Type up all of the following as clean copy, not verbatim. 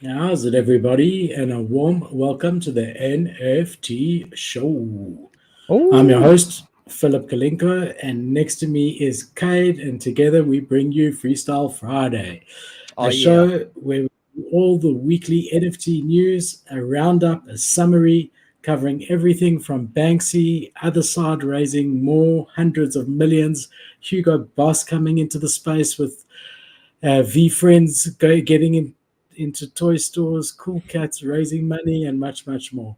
How's it, everybody? And a warm welcome to the NFT show. I'm your Oh, host, Philip Kalinko, and next to me is Kade, and together we bring you Freestyle Friday, oh a yeah. show where we do all the weekly NFT news, a roundup, a summary, covering everything from Banksy, Otherside raising more hundreds of millions, Hugo Boss coming into the space with VeeFriends getting into toy stores, cool cats raising money, and much, much more.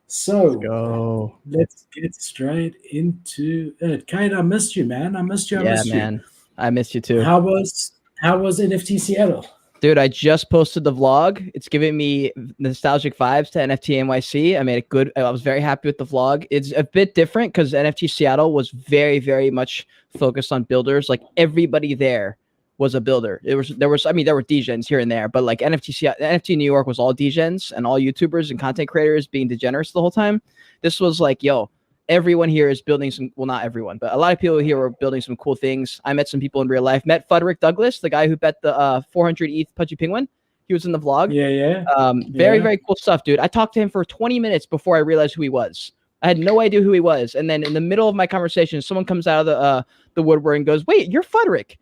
Let's So go. let's get straight into it. Kate, I missed you, man. I missed you. I Yeah, missed you. man. I miss you too. How was NFT Seattle? Dude, I just posted the vlog. It's giving me nostalgic vibes to NFT NYC. I made it good. I was very happy with the vlog. It's a bit different because NFT Seattle was very, very much focused on builders. Like everybody there was a builder. There were degens here and there, but like NFT New York was all degens and all YouTubers and content creators being degenerates the whole time. This was like, yo, everyone here is building some, well, not everyone, but a lot of people here were building some cool things. I met some people in real life. Met Frederick Douglass, the guy who bet the 400 ETH Pudgy Penguin. He was in the vlog. Yeah, yeah, Very, yeah. very cool stuff, dude. I talked to him for 20 minutes before I realized who he was. I had no idea who he was. And then in the middle of my conversation, someone comes out of the woodwork and goes, "Wait, you're Frederick."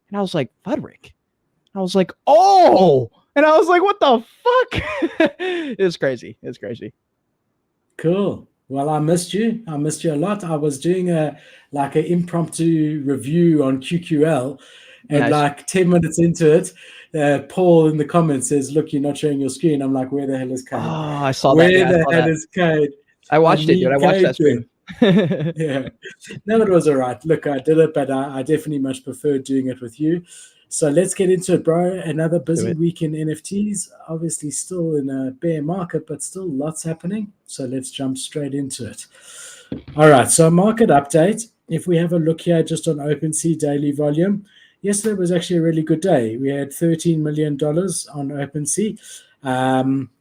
And I was like, "Frederick?" I was like, "Oh." And I was like, "What the fuck?" It was crazy. It was crazy. Cool. Well, I missed you. I missed you a lot. I was doing an impromptu review on QQL, and Nice. like 10 minutes into it, Paul in the comments says, "Look, you're not showing your screen." I'm like, "Where the hell is Oh, Kate? I saw that. Where Yeah, I the saw hell that. is Kate? I I watched it, dude. I need watched Kate that there." stream. Yeah. No, it was all right. Look, I did it, but I definitely much prefer doing it with you. So let's get into it, bro. Another Do busy it. week in NFTs. Obviously, still in a bear market, but still lots happening. So let's jump straight into it. All right. So, market update. If we have a look here just on OpenSea daily volume, yesterday was actually a really good day. We had $13 million on OpenSea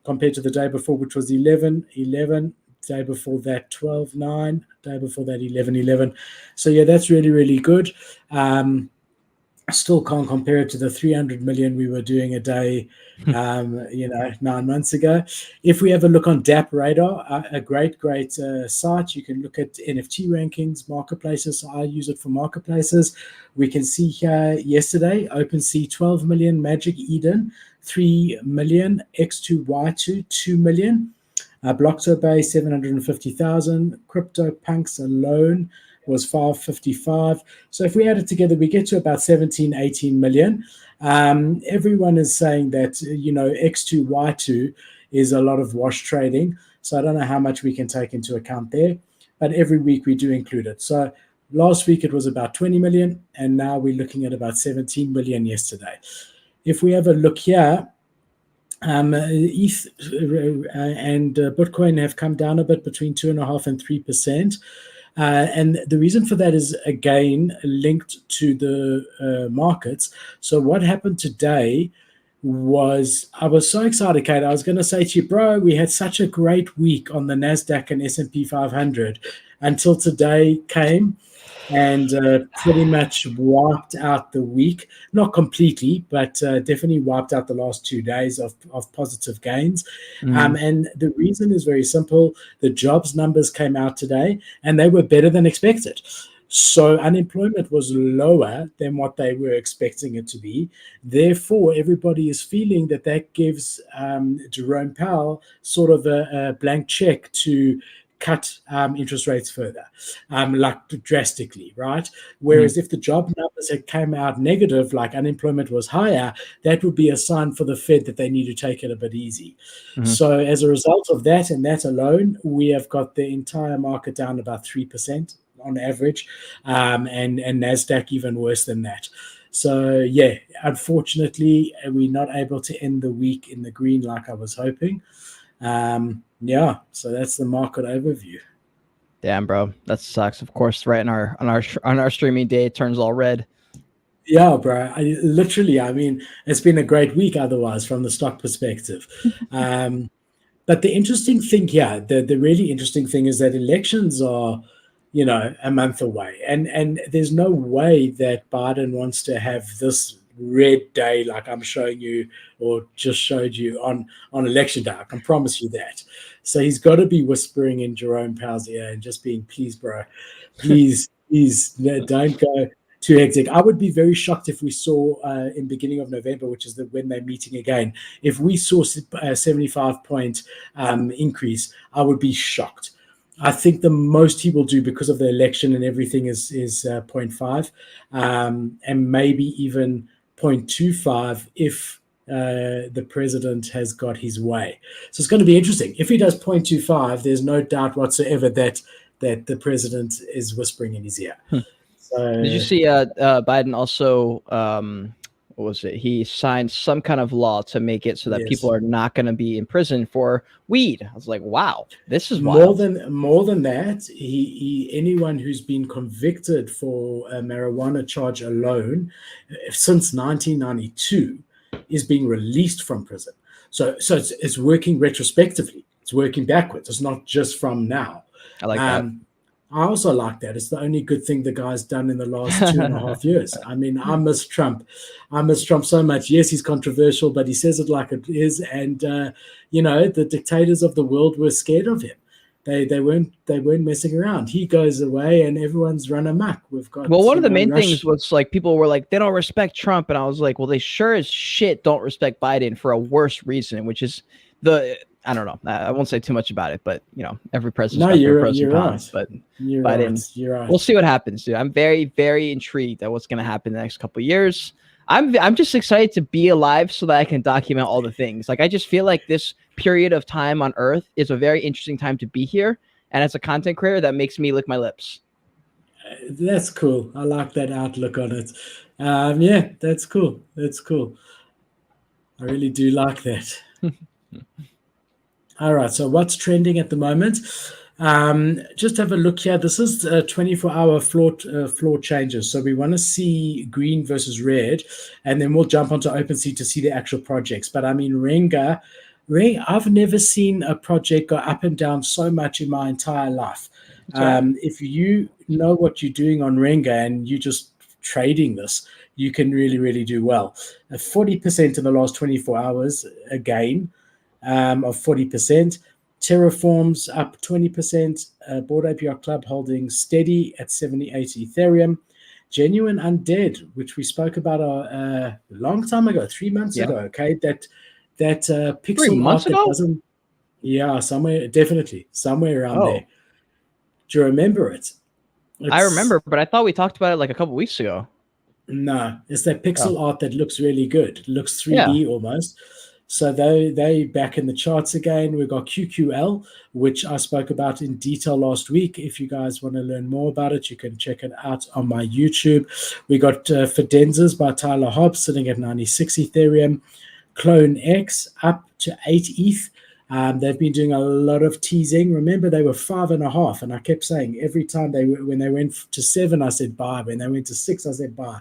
compared to the day before, which was 11.11. Day before that 12.9, day before that 11.11. So yeah, that's really, really good. Still can't compare it to the 300 million we were doing a day 9 months ago. If we have a look on DAP Radar, a great site, you can look at NFT rankings, marketplaces. So I use it for marketplaces. We can see here yesterday OpenSea 12 million, Magic Eden 3 million, X2Y2 2 million, Blockto 750,000. CryptoPunks alone was 555. So if we add it together, we get to about 17, 18 million. Everyone is saying that, X2Y2 is a lot of wash trading. So I don't know how much we can take into account there, but every week we do include it. So last week it was about 20 million, and now we're looking at about 17 million yesterday. If we have a look here, ETH and Bitcoin have come down a bit between 2.5% and 3%. And the reason for that is, again, linked to the markets. So what happened today was I was so excited, Kate. I was going to say to you, bro, we had such a great week on the NASDAQ and S&P 500 until today came and pretty much wiped out the week. Not completely, but definitely wiped out the last 2 days of positive gains. Mm. And the reason is very simple. The jobs numbers came out today, and they were better than expected. So unemployment was lower than what they were expecting it to be. Therefore, everybody is feeling that that gives Jerome Powell sort of a blank check to cut interest rates further, like drastically, right? Mm. Whereas if the job numbers had come out negative, like unemployment was higher, that would be a sign for the Fed that they need to take it a bit easy. Mm. So as a result of that and that alone, we have got the entire market down about 3% on average, and NASDAQ even worse than that. So yeah, unfortunately, we're not able to end the week in the green like I was hoping. Yeah, so that's the market overview. Damn, bro, that sucks. Of course, right on our streaming day, it turns all red. Yeah, bro. I mean, it's been a great week otherwise from the stock perspective. Um, but the interesting thing here, the really interesting thing is that elections are, a month away, and there's no way that Biden wants to have this red day like I'm showing you or just showed you on election day. I can promise you that. So he's got to be whispering in Jerome Powell's ear and just being, please, bro, please, don't go too hectic. I would be very shocked if we saw in beginning of November, which is when they're meeting again, if we saw a 75-point increase, I would be shocked. I think the most he will do because of the election and everything is 0.5 and maybe even 0.25 if the president has got his way. So it's going to be interesting. If he does 0.25, there's no doubt whatsoever that the president is whispering in his ear. So, did you see Biden also, what was it? He signed some kind of law to make it so that people are not going to be in prison for weed. I was like, wow, this is wild. More than that, anyone who's been convicted for a marijuana charge alone since 1992 is being released from prison. So it's working retrospectively. It's working backwards. It's not just from now. I like that. I also like that. It's the only good thing the guy's done in the last 2.5 years. I mean, I miss Trump. I miss Trump so much. Yes, he's controversial, but he says it like it is. And, the dictators of the world were scared of him. They weren't messing around. He goes away and everyone's run amok. We've got one of the main things was like people were like, they don't respect Trump. And I was like, well, they sure as shit don't respect Biden for a worse reason, which is I don't know. I won't say too much about it, but every president's got their pros and cons. But Biden, right. We'll see what happens, dude. I'm very, very intrigued at what's going to happen in the next couple of years. I'm just excited to be alive so that I can document all the things. Like I just feel like this period of time on Earth is a very interesting time to be here, and as a content creator, that makes me lick my lips. That's cool. I like that outlook on it. Yeah, that's cool. That's cool. I really do like that. All right, so what's trending at the moment? Just have a look here. This is 24-hour floor changes. So we want to see green versus red, and then we'll jump onto OpenSea to see the actual projects. But I mean, Renga, I've never seen a project go up and down so much in my entire life. If you know what you're doing on Renga and you're just trading this, you can really, really do well. 40% in the last 24 hours, a gain of 40%. Terraform's up 20%. Bored APR Club holding steady at 78 Ethereum. Genuine Undead, which we spoke about a long time ago, 3 months ago. Okay, that pixel 3 months art ago? that doesn't. Yeah, definitely somewhere around there. Do you remember it? I remember, but I thought we talked about it like a couple weeks ago. No, it's that pixel art that looks really good. It looks 3D almost. So they back in the charts again. We've got QQL, which I spoke about in detail last week. If you guys want to learn more about it, you can check it out on my YouTube. We got Fidenzas by Tyler Hobbs sitting at 96 Ethereum. CLONEX up to 8 ETH. They've been doing a lot of teasing. Remember, they were 5.5, and I kept saying every time when they went to 7, I said buy. When they went to 6, I said buy.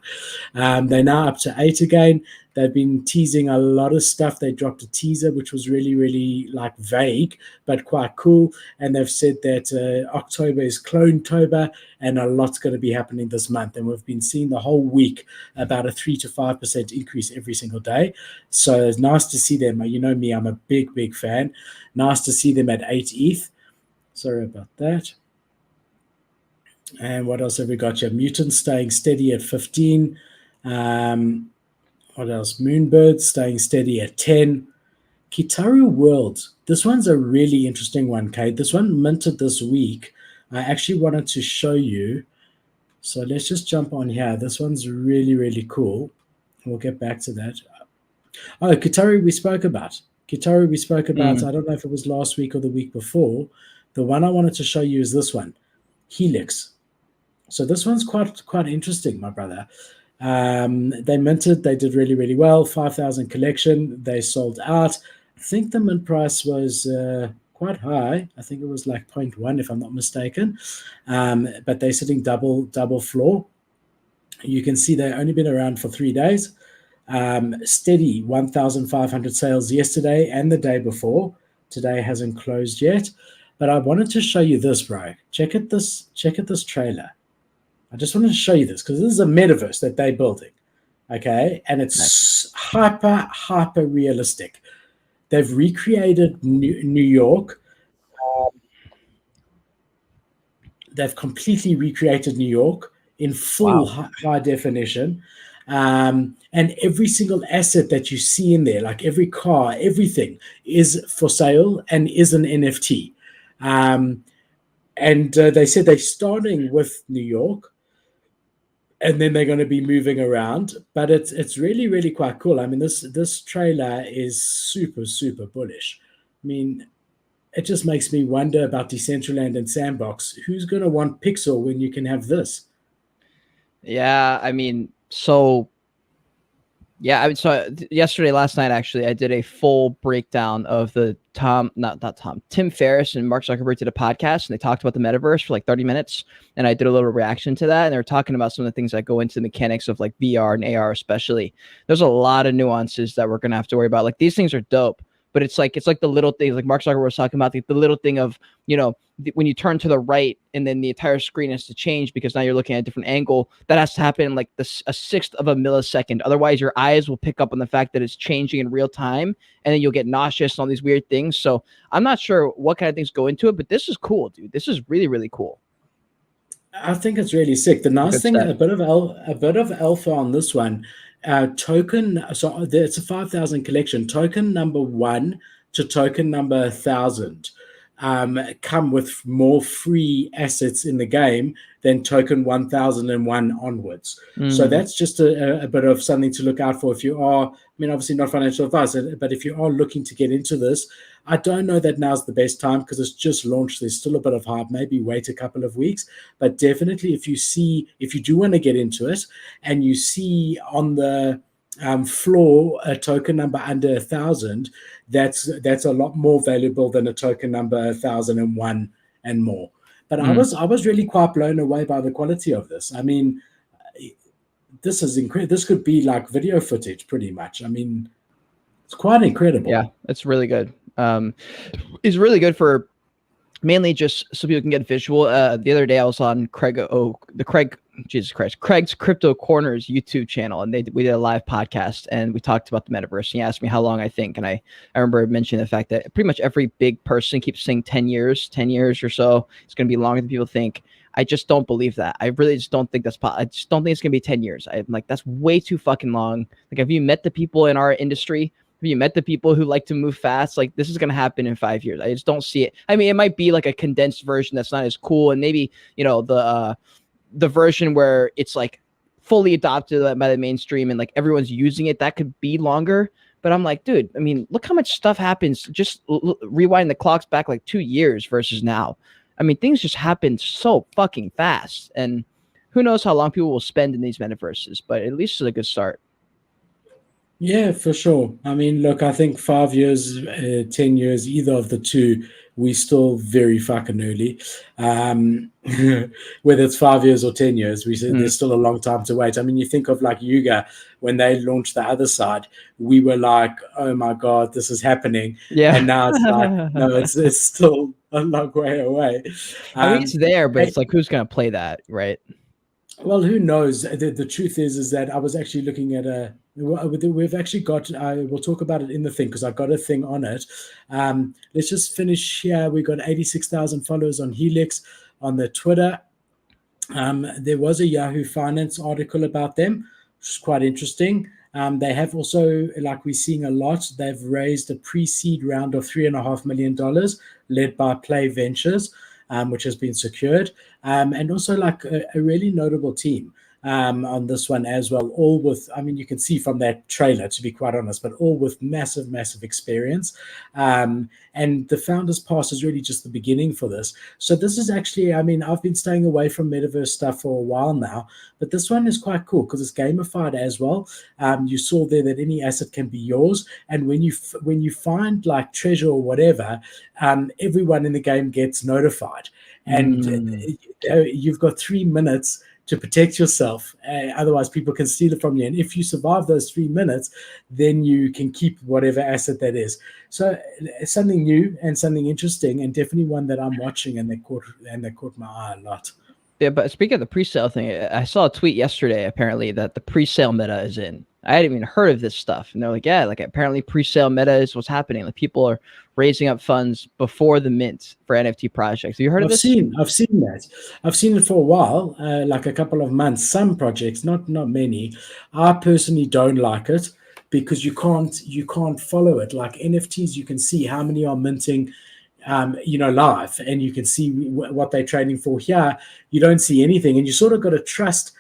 They're now up to 8 again. They've been teasing a lot of stuff. They dropped a teaser, which was really, really like vague, but quite cool. And they've said that October is Clonetober, and a lot's going to be happening this month. And we've been seeing the whole week about a 3 to 5% increase every single day. So it's nice to see them. You know me, I'm a big, big fan. Nice to see them at 8 ETH. Sorry about that. And what else have we got here? Mutant staying steady at 15. What else? Moonbird staying steady at 10. Kitaru World. This one's a really interesting one, Kate. This one minted this week. I actually wanted to show you. So let's just jump on here. This one's really, really cool. We'll get back to that. Oh, Kitaru we spoke about. I don't know if it was last week or the week before. The one I wanted to show you is this one, Helix. So this one's quite interesting, my brother. They minted. They did really, really well. 5,000 collection. They sold out. I think the mint price was quite high. I think it was like 0.1, if I'm not mistaken. But they're sitting double floor. You can see they've only been around for 3 days. Steady 1,500 sales yesterday and the day before. Today hasn't closed yet. But I wanted to show you this, bro. Check out this trailer. I just wanted to show you this because this is a metaverse that they're building. Okay, and it's hyper realistic. They've recreated New York. They've completely recreated New York in full high definition. And every single asset that you see in there, like every car, everything is for sale and is an NFT. And they said they're starting with New York, and then they're going to be moving around. But it's really, really quite cool. I mean, this trailer is super bullish. I mean, it just makes me wonder about Decentraland and Sandbox. Who's going to want Pixel when you can have this? Yeah, I mean, yesterday, last night, actually, I did a full breakdown of the Tim Ferriss and Mark Zuckerberg did a podcast, and they talked about the metaverse for like 30 minutes. And I did a little reaction to that. And they were talking about some of the things that go into the mechanics of like VR and AR, especially. There's a lot of nuances that we're going to have to worry about. Like, these things are dope, but it's like the little things, like Mark Zuckerberg was talking about, the little thing of, when you turn to the right and then the entire screen has to change because now you're looking at a different angle. That has to happen in like a sixth of a millisecond. Otherwise, your eyes will pick up on the fact that it's changing in real time, and then you'll get nauseous and all these weird things. So I'm not sure what kind of things go into it, but this is cool, dude. This is really, really cool. I think it's really sick. The nice thing, a bit of alpha on this one. Token, so it's a 5,000 collection. Token number 1 to token number 1,000 come with more free assets in the game than token 1001 onwards. So that's just a bit of something to look out for if you are, I mean, obviously not financial advice, but if you are looking to get into this, I don't know that now's the best time because it's just launched. There's still a bit of hype. Maybe wait a couple of weeks. But definitely if you do want to get into it and you see on the floor a token number under 1,000, that's a lot more valuable than a token number 1,001 and more. But I was really quite blown away by the quality of this. I mean, this is incredible. This could be like video footage pretty much. I mean, it's quite incredible. Yeah, it's really good. It's really good for mainly just so people can get visual. The other day I was on Craig's Crypto Corners YouTube channel, and we did a live podcast, and we talked about the metaverse. And he asked me how long I think, and I remember mentioning the fact that pretty much every big person keeps saying 10 years or so. It's going to be longer than people think. I just don't believe that. I really just don't think that's possible. I just don't think it's going to be 10 years. I'm like, that's way too fucking long. Like, have you met the people in our industry? Have you met the people who like to move fast? Like, this is going to happen in 5 years. I just don't see it. I mean, it might be like a condensed version that's not as cool. And maybe, the version where it's like fully adopted by the mainstream and like everyone's using it, that could be longer. But I'm like, dude, I mean, look how much stuff happens. Just rewind the clocks back like 2 years versus now. I mean, things just happen so fucking fast. And who knows how long people will spend in these metaverses, but at least it's a good start. Yeah, for sure. I mean, look, I think 5 years, 10 years, either of the two, we're still very fucking early. Whether it's 5 years or 10 years, we said there's still a long time to wait. I mean, you think of like Yuga, when they launched the Otherside, we were like, oh my God, this is happening. Yeah. And now it's like, no, it's still a long way away. I mean, it's there, but it's like, who's going to play that, right? Well, who knows? The truth is that I was actually looking at we've actually got, we'll talk about it in the thing because I got a thing on it. Let's just finish here. We got 86,000 followers on Helix on the Twitter. There was a Yahoo Finance article about them, which is quite interesting. They have also, like we're seeing a lot, they've raised a pre-seed round of $3.5 million led by Play Ventures, which has been secured, and also like a really notable team on this one as well, all with, I mean, you can see from that trailer, to be quite honest, but all with massive experience. And the Founders Pass is really just the beginning for this. So this is actually, I mean, I've been staying away from Metaverse stuff for a while now, but this one is quite cool because it's gamified as well. You saw there that any asset can be yours. And when you find like treasure or whatever, everyone in the game gets notified. And you've got 3 minutes to protect yourself. Otherwise, people can steal it from you. And if you survive those 3 minutes, then you can keep whatever asset that is. So it's something new and something interesting, and definitely one that I'm watching and that caught my eye a lot. Yeah, but speaking of the pre-sale thing, I saw a tweet yesterday apparently that the pre-sale meta is in. I hadn't even heard of this stuff, and they're like, yeah, like apparently pre-sale meta is what's happening. Like people are raising up funds before the mint for NFT projects. Have you heard of this? I've seen that. I've seen it for a while, like a couple of months. Some projects, not many. I personally don't like it because you can't follow it. Like NFTs, you can see how many are minting, live, and you can see what they're trading for. Here, you don't see anything, and you sort of got to trust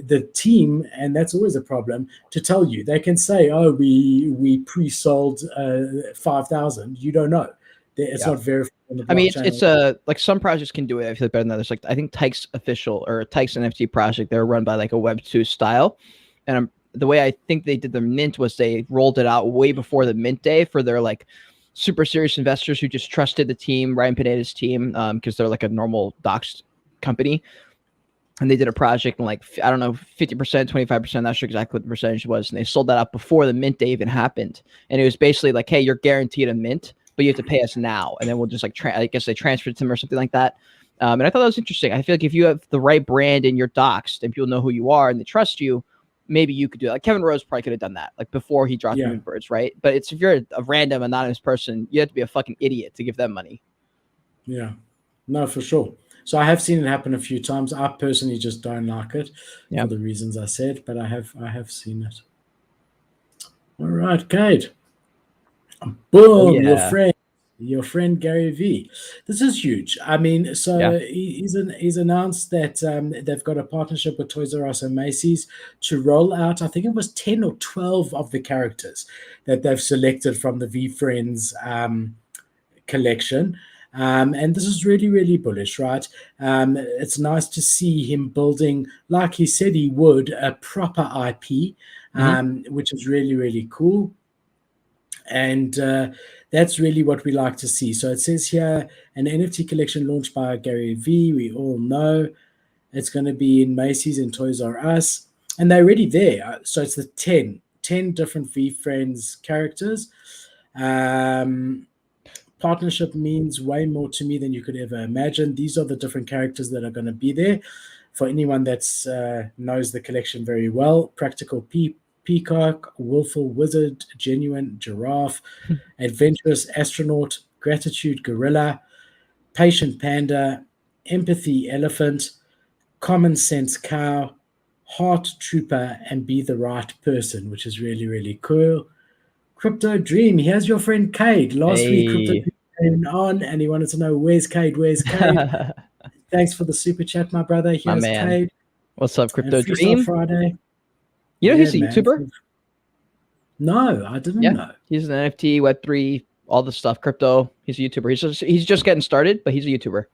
the team, and that's always a problem, to tell you. They can say, "Oh, we pre-sold 5,000." You don't know. It's not verified on the blockchain. I mean, it's like some projects can do it. I feel better than others. Like I think Tyke's official or Tyke's NFT project, they're run by like a Web2 style, and the way I think they did the mint was they rolled it out way before the mint day for their like super serious investors who just trusted the team, Ryan Pineda's team, because they're like a normal doxed company. And they did a project in like, I don't know, 50%, 25%, not sure exactly what the percentage was. And they sold that out before the mint day even happened. And it was basically like, hey, you're guaranteed a mint, but you have to pay us now. And then we'll just like, I guess they transferred to them or something like that. And I thought that was interesting. I feel like if you have the right brand and you're doxed and people know who you are and they trust you, maybe you could do it. Like Kevin Rose probably could have done that, like before he dropped the Moonbirds, right? But if you're a random anonymous person, you have to be a fucking idiot to give them money. Yeah, no, for sure. So I have seen it happen a few times. I personally just don't like it for the reasons I said, but I have seen it. All right, Kate. Boom, your friend Gary V. This is huge. I mean, so he's announced that they've got a partnership with Toys R Us and Macy's to roll out, I think it was 10 or 12 of the characters that they've selected from the VeeFriends collection. And this is really, really bullish, right? It's nice to see him building, like he said he would, a proper IP, which is really, really cool. And that's really what we like to see. So it says here, an NFT collection launched by Gary V. We all know it's going to be in Macy's and Toys R Us. And they're already there. So it's the 10 different VeeFriends characters. Partnership means way more to me than you could ever imagine. These are the different characters that are going to be there. For anyone that knows the collection very well, Practical Peacock, Willful Wizard, Genuine Giraffe, Adventurous Astronaut, Gratitude Gorilla, Patient Panda, Empathy Elephant, Common Sense Cow, Heart Trooper, and Be the Right Person, which is really, really cool. Crypto Dream, here's your friend Cade. Last week, Crypto Dream came on and he wanted to know, where's Cade? Thanks for the super chat, my brother. Here's Cade. What's up, Crypto Dream? Friday. You know he's a YouTuber? No, I didn't know. He's an NFT, Web3, all the stuff, crypto. He's a YouTuber. He's just getting started, but he's a YouTuber.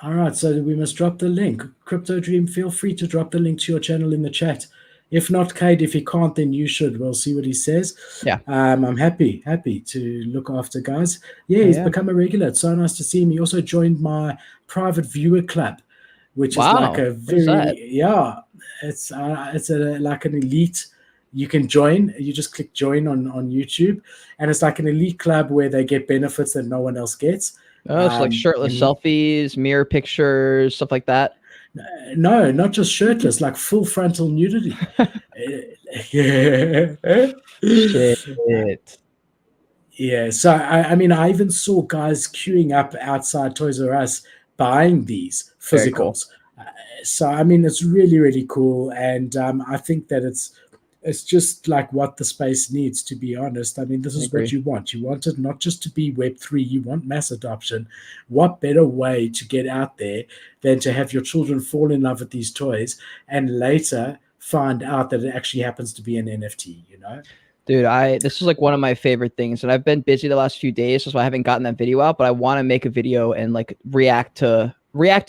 All right, so we must drop the link. Crypto Dream, feel free to drop the link to your channel in the chat. If not, Cade, if he can't, then you should. We'll see what he says. Yeah. I'm happy to look after guys. Yeah, he's become a regular. It's so nice to see him. He also joined my private viewer club, which is like a very it's like an elite. You can join. You just click join on YouTube, and it's like an elite club where they get benefits that no one else gets. Oh, it's like shirtless selfies, mirror pictures, stuff like that. No, not just shirtless, like full frontal nudity. Shit. Yeah, so I mean, I even saw guys queuing up outside Toys R Us buying these physicals. Cool. So I mean, it's really, really cool, and I think that it's just like what the space needs, to be honest. I mean, this is what you want. You want it not just to be Web3, you want mass adoption. What better way to get out there than to have your children fall in love with these toys and later find out that it actually happens to be an NFT, you know? Dude, this is like one of my favorite things, and I've been busy the last few days, so I haven't gotten that video out, but I want to make a video and like react to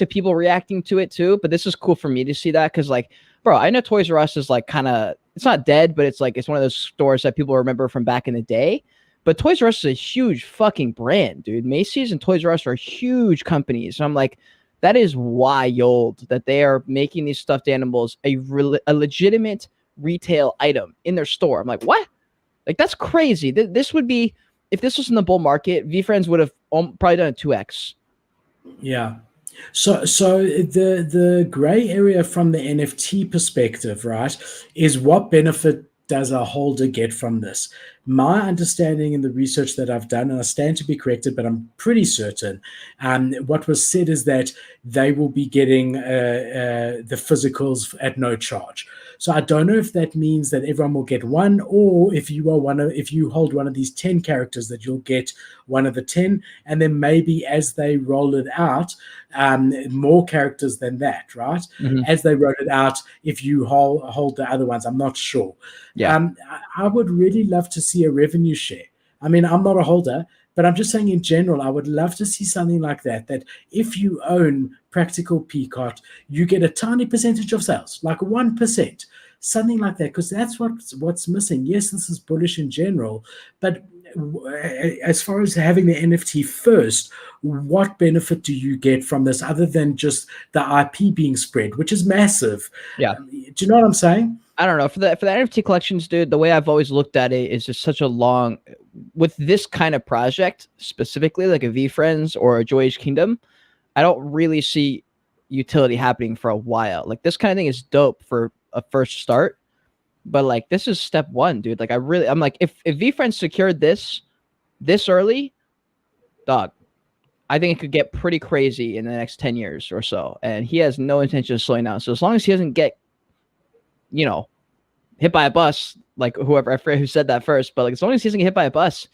people reacting to it too. But this is cool for me to see that, because like, bro, I know Toys R Us is like kind of, it's not dead, but it's like, it's one of those stores that people remember from back in the day. But Toys R Us is a huge fucking brand, dude. Macy's and Toys R Us are huge companies. So I'm like, that is wild that they are making these stuffed animals a legitimate retail item in their store. I'm like, what? Like, that's crazy. This would be, if this was in the bull market, VeeFriends would have probably done a 2x. Yeah. So the gray area from the NFT perspective, right, is what benefit does a holder get from this? My understanding in the research that I've done, and I stand to be corrected, but I'm pretty certain, what was said is that they will be getting the physicals at no charge. So I don't know if that means that everyone will get one, or if you hold one of these 10 characters, that you'll get one of the 10, and then maybe as they roll it out, more characters than that, right? Mhm. As they wrote it out, if you hold the other ones, I'm not sure. Yeah. I would really love to see a revenue share. I mean, I'm not a holder, but I'm just saying in general, I would love to see something like that. That if you own Practical Peacock, you get a tiny percentage of sales, like 1%, something like that, because that's what's missing. Yes, this is bullish in general, but as far as having the NFT first, what benefit do you get from this other than just the IP being spread, which is massive? Yeah. Do you know what I'm saying? I don't know, for the NFT collections, dude. The way I've always looked at it is just such a long, with this kind of project specifically, like a VeeFriends or a Joy's Kingdom. I don't really see utility happening for a while. Like this kind of thing is dope for a first start, but like this is step one, dude. Like I'm like, if VeeFriends secured this early, dog, I think it could get pretty crazy in the next 10 years or so. And he has no intention of slowing down. So as long as he doesn't get, you know, hit by a bus, like whoever, I forget who said that first, but like as long as he doesn't get hit by a bus,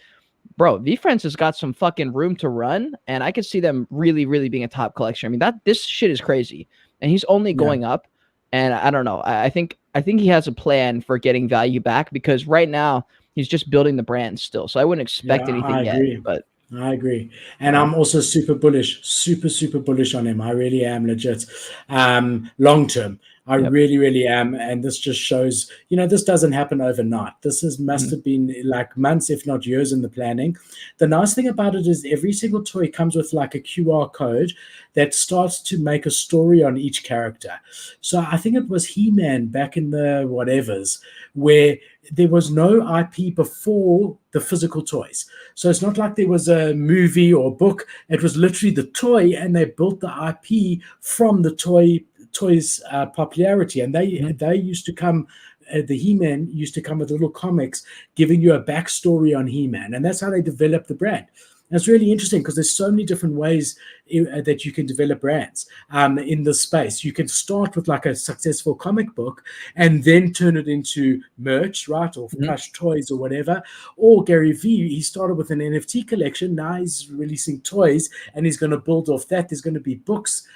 bro, VeeFriends has got some fucking room to run, and I could see them really, really being a top collection. I mean, this shit is crazy, and he's only going up. And I don't know. I think he has a plan for getting value back, because right now he's just building the brand still. So I wouldn't expect anything I yet. agree. But I agree. And I'm also super bullish, super bullish on him. I really am, legit. Long term, I yep. really am. And this just shows, this doesn't happen overnight. This must have been like months, if not years, in the planning. The nice thing about it is every single toy comes with like a QR code that starts to make a story on each character. So I think it was He-Man back in the whatevers, where there was no IP before the physical toys. So it's not like there was a movie or book. It was literally the toy, and they built the IP from the toys popularity. And they used to come. The He-Man used to come with little comics giving you a backstory on He-Man, and that's how they developed the brand. And it's really interesting because there's so many different ways that you can develop brands in this space. You can start with like a successful comic book and then turn it into merch, right? Or plush toys or whatever. Or Gary Vee, he started with an NFT collection. Now he's releasing toys, and he's going to build off that. There's going to be books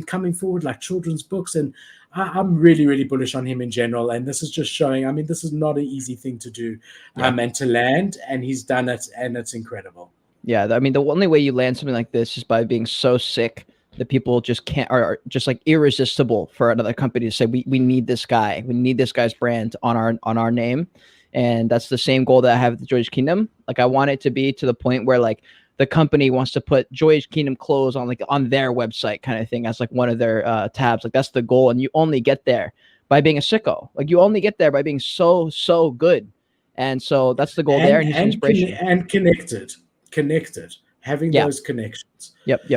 coming forward, like children's books. And I'm really bullish on him in general. And this is just showing, I mean, this is not an easy thing to do and to land. And he's done it, and it's incredible. Yeah, I mean, the only way you land something like this is by being so sick that people just can't, are just like irresistible for another company to say, we need this guy, we need this guy's brand on our name. And that's the same goal that I have with the Joy's Kingdom. Like I want it to be to the point where like the company wants to put Joy's Kingdom clothes on their website kind of thing as like one of their tabs. Like that's the goal. And you only get there by being a sicko. Like you only get there by being so good. And so that's the goal there. And he's an inspiration. And connected, having those connections. Yep.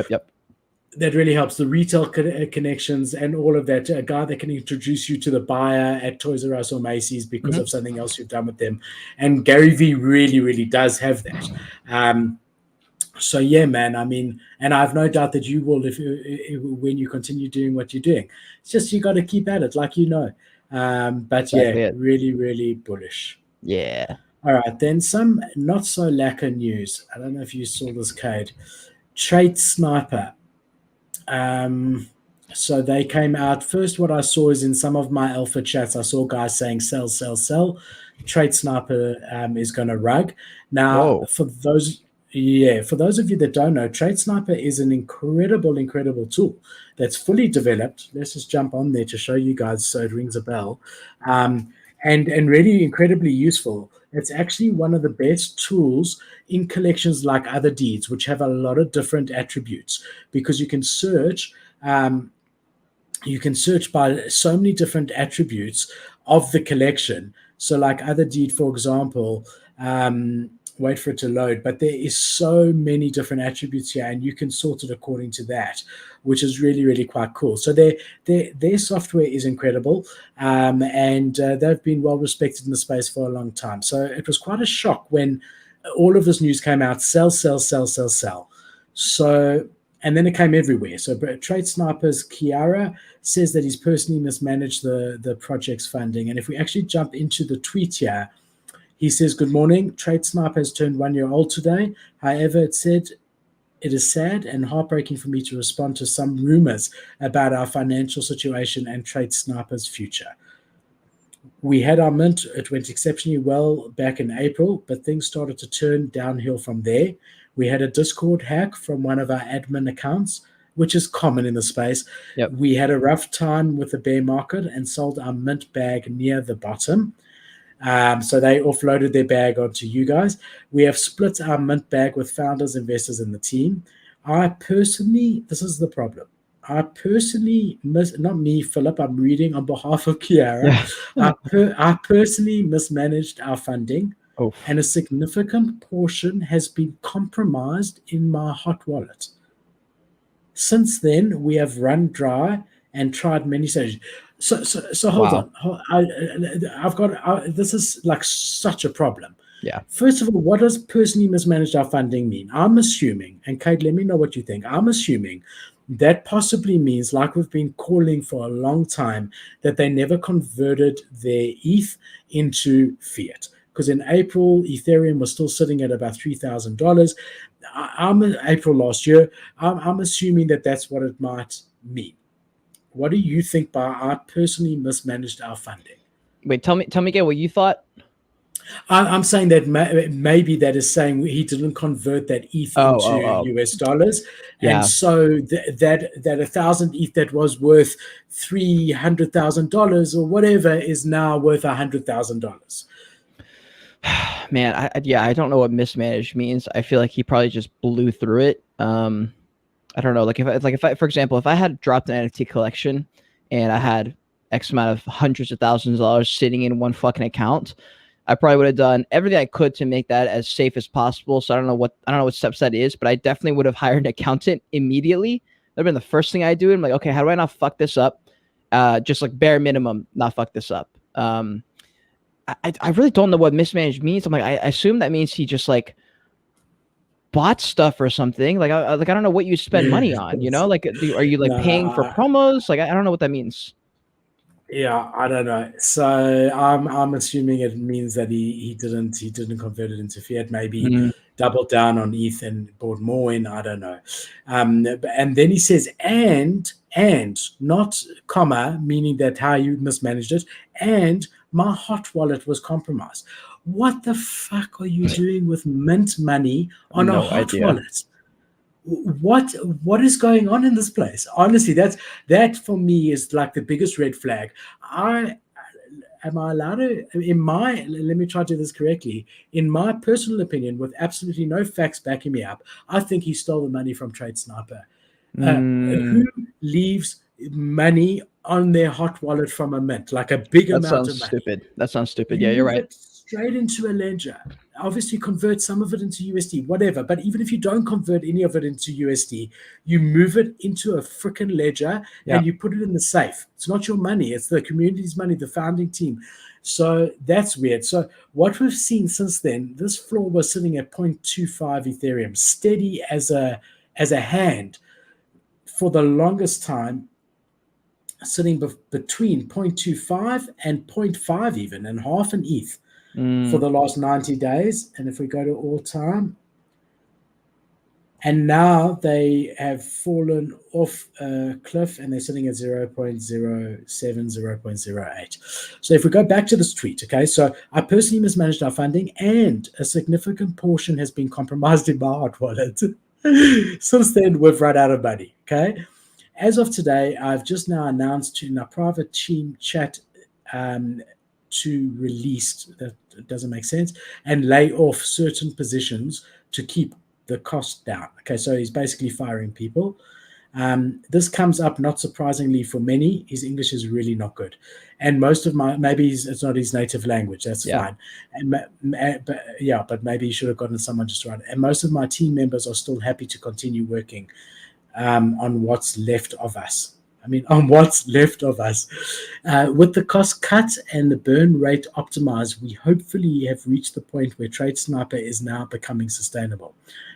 That really helps, the retail connections and all of that. A guy that can introduce you to the buyer at Toys R Us or Macy's because of something else you've done with them. And Gary Vee really does have that. So yeah, man, I mean, and I have no doubt that you will if when you continue doing what you're doing. It's just you got to keep at it, like but exactly, yeah, really bullish. Yeah. All right, then some not so lacquer news. I don't know if you saw this, Cade. Trait Sniper. So they came out. First, what I saw is in some of my alpha chats, I saw guys saying sell. Trait Sniper is going to rug. Now, for those of you that don't know, Trait Sniper is an incredible tool that's fully developed. Let's just jump on there to show you guys so it rings a bell. And really incredibly useful. It's actually one of the best tools in collections like Other Deeds, which have a lot of different attributes, because you can search by so many different attributes of the collection. So like Other Deed, for example, wait for it to load, but there is so many different attributes here, and you can sort it according to that, which is really, really quite cool. So their software is incredible, and they've been well respected in the space for a long time. So it was quite a shock when all of this news came out: sell, sell, sell, sell, sell. So, and then it came everywhere. So Trade Snipers Kiara says that he's personally mismanaged the project's funding. And if we actually jump into the tweet here, he says, "Good morning. Trade Sniper has turned 1 year old today. However, it said it is sad and heartbreaking for me to respond to some rumors about our financial situation and Trade Sniper's future. We had our mint. It went exceptionally well back in April, but things started to turn downhill from there. We had a Discord hack from one of our admin accounts, which is common in the space. Yep. We had a rough time with the bear market and sold our mint bag near the bottom. So they offloaded their bag onto you guys. We have split our mint bag with founders, investors, and the team. I personally, this is the problem. I personally, not me, Philip, I'm reading on behalf of Kiara. Yeah. I personally mismanaged our funding, Oof. and a significant portion has been compromised in my hot wallet. Since then, we have run dry and tried many strategies." So hold Wow. on. This is like such a problem. Yeah. First of all, what does personally mismanaged our funding mean? I'm assuming, and Kate, let me know what you think. I'm assuming that possibly means, like we've been calling for a long time, that they never converted their ETH into fiat. Because in April, Ethereum was still sitting at about $3,000. April last year. I'm assuming that that's what it might mean. What do you think by I personally mismanaged our funding? Wait, tell me again what you thought. I'm saying that maybe that is saying he didn't convert that ETH into US dollars, Yeah. and so that 1,000 ETH that was worth $300,000 or whatever is now worth $100,000. Man, I don't know what mismanaged means. I feel like he probably just blew through it. I don't know. Like if I, for example, if I had dropped an NFT collection and I had X amount of hundreds of thousands of dollars sitting in one fucking account, I probably would have done everything I could to make that as safe as possible. So I don't know what steps that is, but I definitely would have hired an accountant immediately. That'd been the first thing I do. I'm like, okay, how do I not fuck this up? Just like bare minimum, not fuck this up. I really don't know what mismanaged means. I'm like, I assume that means he just like bought stuff or something. Like I don't know what you spend money on, you know? Like are you like paying for promos? Like I don't know what that means. Yeah, I don't know. So I'm assuming it means that he didn't convert it into fiat. Maybe doubled down on ETH and bought more in. I don't know. And then he says and not comma, meaning that how you mismanaged it, and my hot wallet was compromised. What the fuck are you doing with mint money on a hot wallet? What is going on in this place? Honestly, that for me is like the biggest red flag. Am I allowed to, let me try to do this correctly. In my personal opinion, with absolutely no facts backing me up, I think he stole the money from Trade Sniper. Who leaves money on their hot wallet from a mint, like a big amount of money? That sounds stupid. Yeah, you're right. Straight into a ledger. Obviously, convert some of it into USD, whatever. But even if you don't convert any of it into USD, you move it into a freaking ledger and you put it in the safe. It's not your money. It's the community's money, the founding team. So that's weird. So what we've seen since then, this floor was sitting at 0.25 Ethereum, steady as a hand for the longest time, sitting between 0.25 and 0.5 even, and half an ETH. For the last 90 days. And if we go to all time, and now they have fallen off a cliff and they're sitting at 0.07, 0.08. So if we go back to this tweet, okay, so I personally mismanaged our funding and a significant portion has been compromised in my hot wallet. Since then, we've run out of money, okay? As of today, I've just now announced in our private team chat to release, that doesn't make sense, and lay off certain positions to keep the cost down. Okay, so he's basically firing people. This comes up not surprisingly for many. His English is really not good, and most of maybe it's not his native language. That's fine. But maybe he should have gotten someone just right. And most of my team members are still happy to continue working on what's left of us. On what's left of us. With the cost cut and the burn rate optimized, we hopefully have reached the point where Trade Sniper is now becoming sustainable.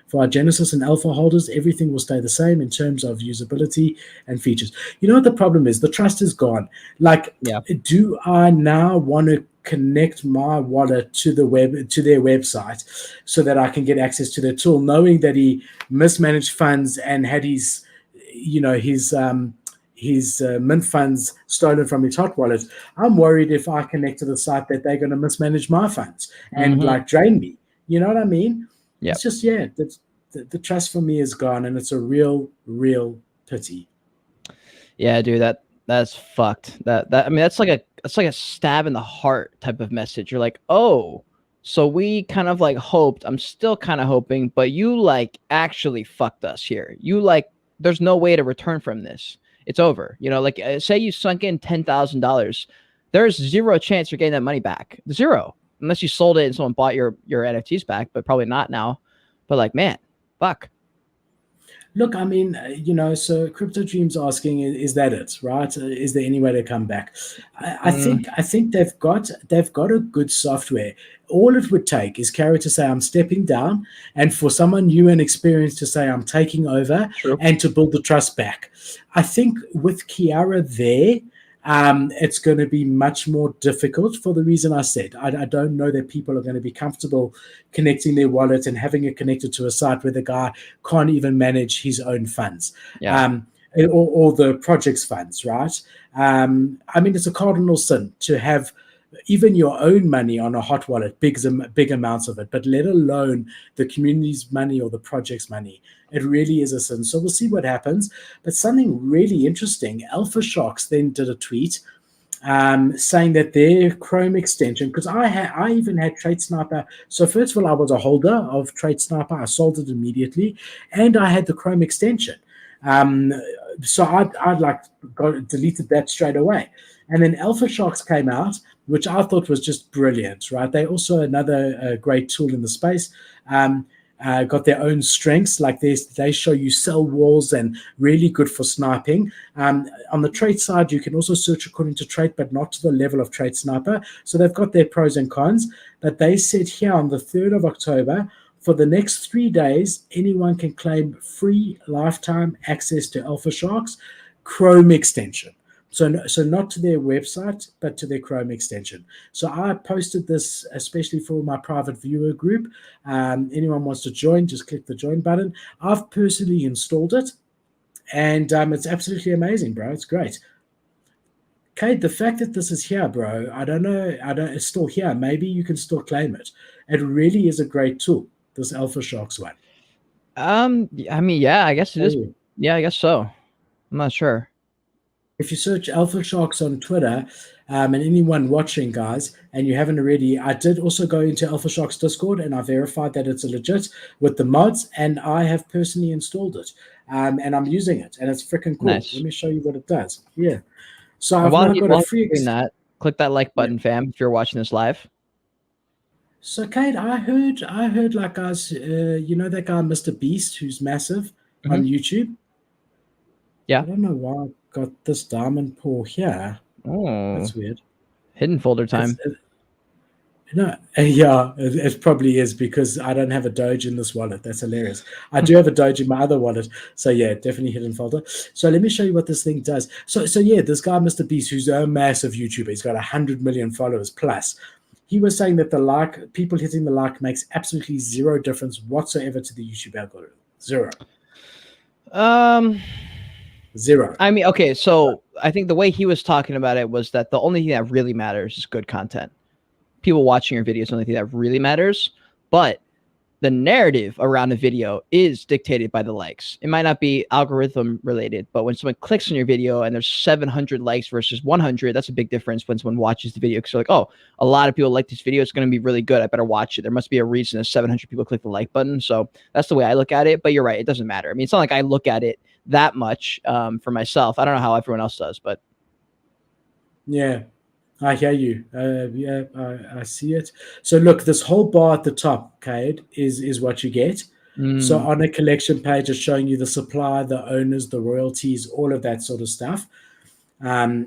For our Genesis and Alpha holders, everything will stay the same in terms of usability and features. You know what the problem is? The trust is gone. Do I now want to connect my wallet to their website so that I can get access to their tool, knowing that he mismanaged funds and had his mint funds stolen from his hot wallet? I'm worried if I connect to the site that they're going to mismanage my funds and drain me. You know what I mean? Yeah. It's just, the trust for me is gone, and it's a real pity. Yeah, dude, that's fucked. That's like a stab in the heart type of message. You're like, oh, so we kind of like hoped, I'm still kind of hoping, but you like actually fucked us here. You like, there's no way to return from this. It's over. Say you sunk in $10,000. There's zero chance you're getting that money back. Zero. Unless you sold it and someone bought your NFTs back, but probably not now. But like, man, fuck. Look, so Crypto Dream's asking, is that it, right? Is there any way to come back? I think they've got a good software. All it would take is Kara to say, I'm stepping down, and for someone new and experienced to say, I'm taking over. True. And to build the trust back. I think with Kiara there, it's going to be much more difficult for the reason I said. I don't know that people are going to be comfortable connecting their wallet and having it connected to a site where the guy can't even manage his own funds, or the project's funds, right? It's a cardinal sin to have even your own money on a hot wallet, big amounts of it, but let alone the community's money or the project's money. It really is a sin. So we'll see what happens. But something really interesting, Alpha Sharks then did a tweet saying that their Chrome extension, because I even had Trade Sniper. So first of all, I was a holder of Trade Sniper. I sold it immediately, and I had the Chrome extension. So I'd deleted that straight away. And then Alpha Sharks came out, which I thought was just brilliant, right? They also another great tool in the space. Got their own strengths, like they show you cell walls and really good for sniping. On the trade side, you can also search according to trait, but not to the level of Trade Sniper. So they've got their pros and cons. But they said here on the 3rd of October, for the next 3 days, anyone can claim free lifetime access to Alpha Sharks Chrome extension. So not to their website, but to their Chrome extension. So I posted this especially for my private viewer group. Anyone wants to join, just click the join button. I've personally installed it, and it's absolutely amazing, bro. It's great. Kate, the fact that this is here, bro, I don't know. It's still here. Maybe you can still claim it. It really is a great tool, this Alpha Sharks one. Yeah, I guess it is. Yeah, I guess so. I'm not sure. If you search Alpha Sharks on Twitter, and anyone watching, guys, and you haven't already, I did also go into Alpha Sharks Discord, and I verified that it's a legit with the mods, and I have personally installed it, and I'm using it, and it's freaking cool. Nice. Let me show you what it does. Yeah. So I've now got a free. Click that like button, fam, if you're watching this live. So, Kate, I heard like, guys, that guy, Mr. Beast, who's massive on YouTube. Yeah. I don't know why I got this diamond paw here. Oh, that's weird. Hidden folder time. It probably is because I don't have a Doge in this wallet. That's hilarious. I do have a Doge in my other wallet. So yeah, definitely hidden folder. So let me show you what this thing does. So yeah, this guy, Mr. Beast, who's a massive YouTuber, he's got 100 million followers plus. He was saying that people hitting the like makes absolutely zero difference whatsoever to the YouTube algorithm. Zero. Zero. I mean, okay, so I think the way he was talking about it was that the only thing that really matters is good content. People watching your videos, the only thing that really matters. But the narrative around a video is dictated by the likes. It might not be algorithm related, but when someone clicks on your video and there's 700 likes versus 100, that's a big difference when someone watches the video, because they're like, oh, a lot of people like this video, it's going to be really good, I better watch it. There must be a reason that 700 people click the like button. So that's the way I look at it. But you're right, it doesn't matter. I mean, it's not like I look at it that much for myself. I don't know how everyone else does, but yeah, I hear you. Yeah, I see it. So look, this whole bar at the top, Cade, is what you get. So on a collection page, it's showing you the supply, the owners, the royalties, all of that sort of stuff,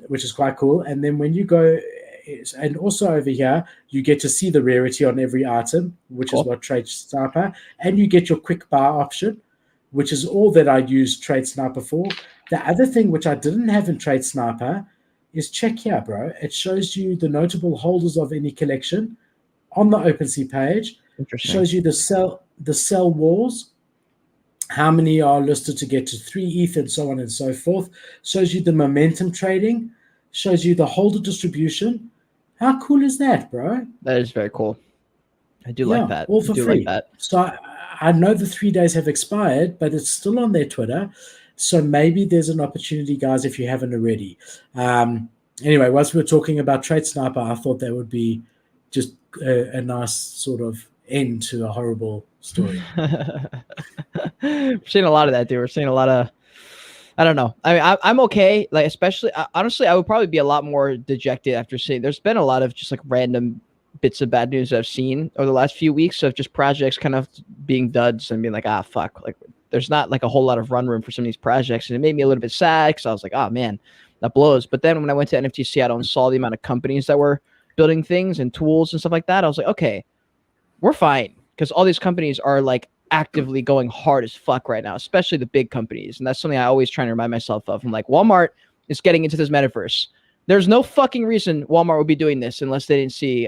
which is quite cool. And then when you go, and also over here, you get to see the rarity on every item, which Cool. is what Trade Sniper, and you get your quick buy option, which is all that I use Trade Sniper for. The other thing which I didn't have in Trade Sniper is check here, bro. It shows you the notable holders of any collection on the OpenSea page. Interesting. Shows you the sell walls, how many are listed to get to 3 ETH and so on and so forth. Shows you the momentum trading. Shows you the holder distribution. How cool is that, bro? That is very cool. I do like that. All for I do free. like that. So I know the 3 days have expired, but it's still on their Twitter. So maybe there's an opportunity, guys, if you haven't already. Anyway, whilst we were talking about Trade Sniper, I thought that would be just a nice sort of end to a horrible story. We're seeing a lot of that, dude. We're seeing a lot of, I don't know. I mean, I'm okay. Like, especially, honestly, I would probably be a lot more dejected after seeing, there's been a lot of just like random bits of bad news I've seen over the last few weeks of just projects kind of being duds and being like, fuck, like there's not like a whole lot of run room for some of these projects. And it made me a little bit sad because I was like, oh man, that blows. But then when I went to NFT Seattle and saw the amount of companies that were building things and tools and stuff like that, I was like, okay, we're fine. Because all these companies are like actively going hard as fuck right now, especially the big companies. And that's something I always try to remind myself of. I'm like, Walmart is getting into this metaverse. There's no fucking reason Walmart would be doing this unless they didn't see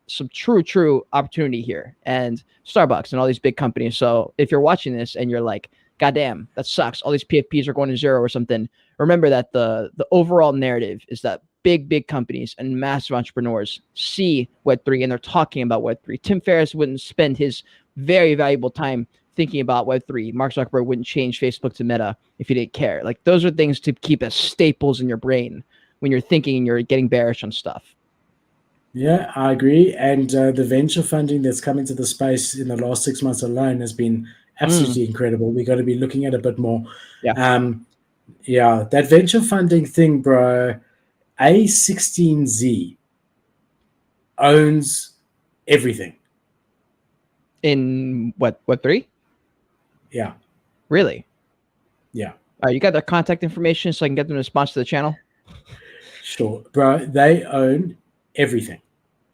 some true opportunity here. And Starbucks and all these big companies. So if you're watching this and you're like, goddamn, that sucks, all these PFPs are going to zero or something, remember that the overall narrative is that big companies and massive entrepreneurs see Web3 and they're talking about Web3. Tim Ferriss wouldn't spend his very valuable time thinking about Web3. Mark Zuckerberg wouldn't change Facebook to Meta if he didn't care. Like, those are things to keep as staples in your brain when you're thinking and you're getting bearish on stuff. Yeah, I agree. And the venture funding that's come into the space in the last 6 months alone has been absolutely incredible. We got to be looking at a bit more. Yeah. That venture funding thing, bro. A16Z owns everything. In Web3? Yeah. Really? Yeah. You got their contact information so I can get them to sponsor the channel? Sure, bro. They own everything.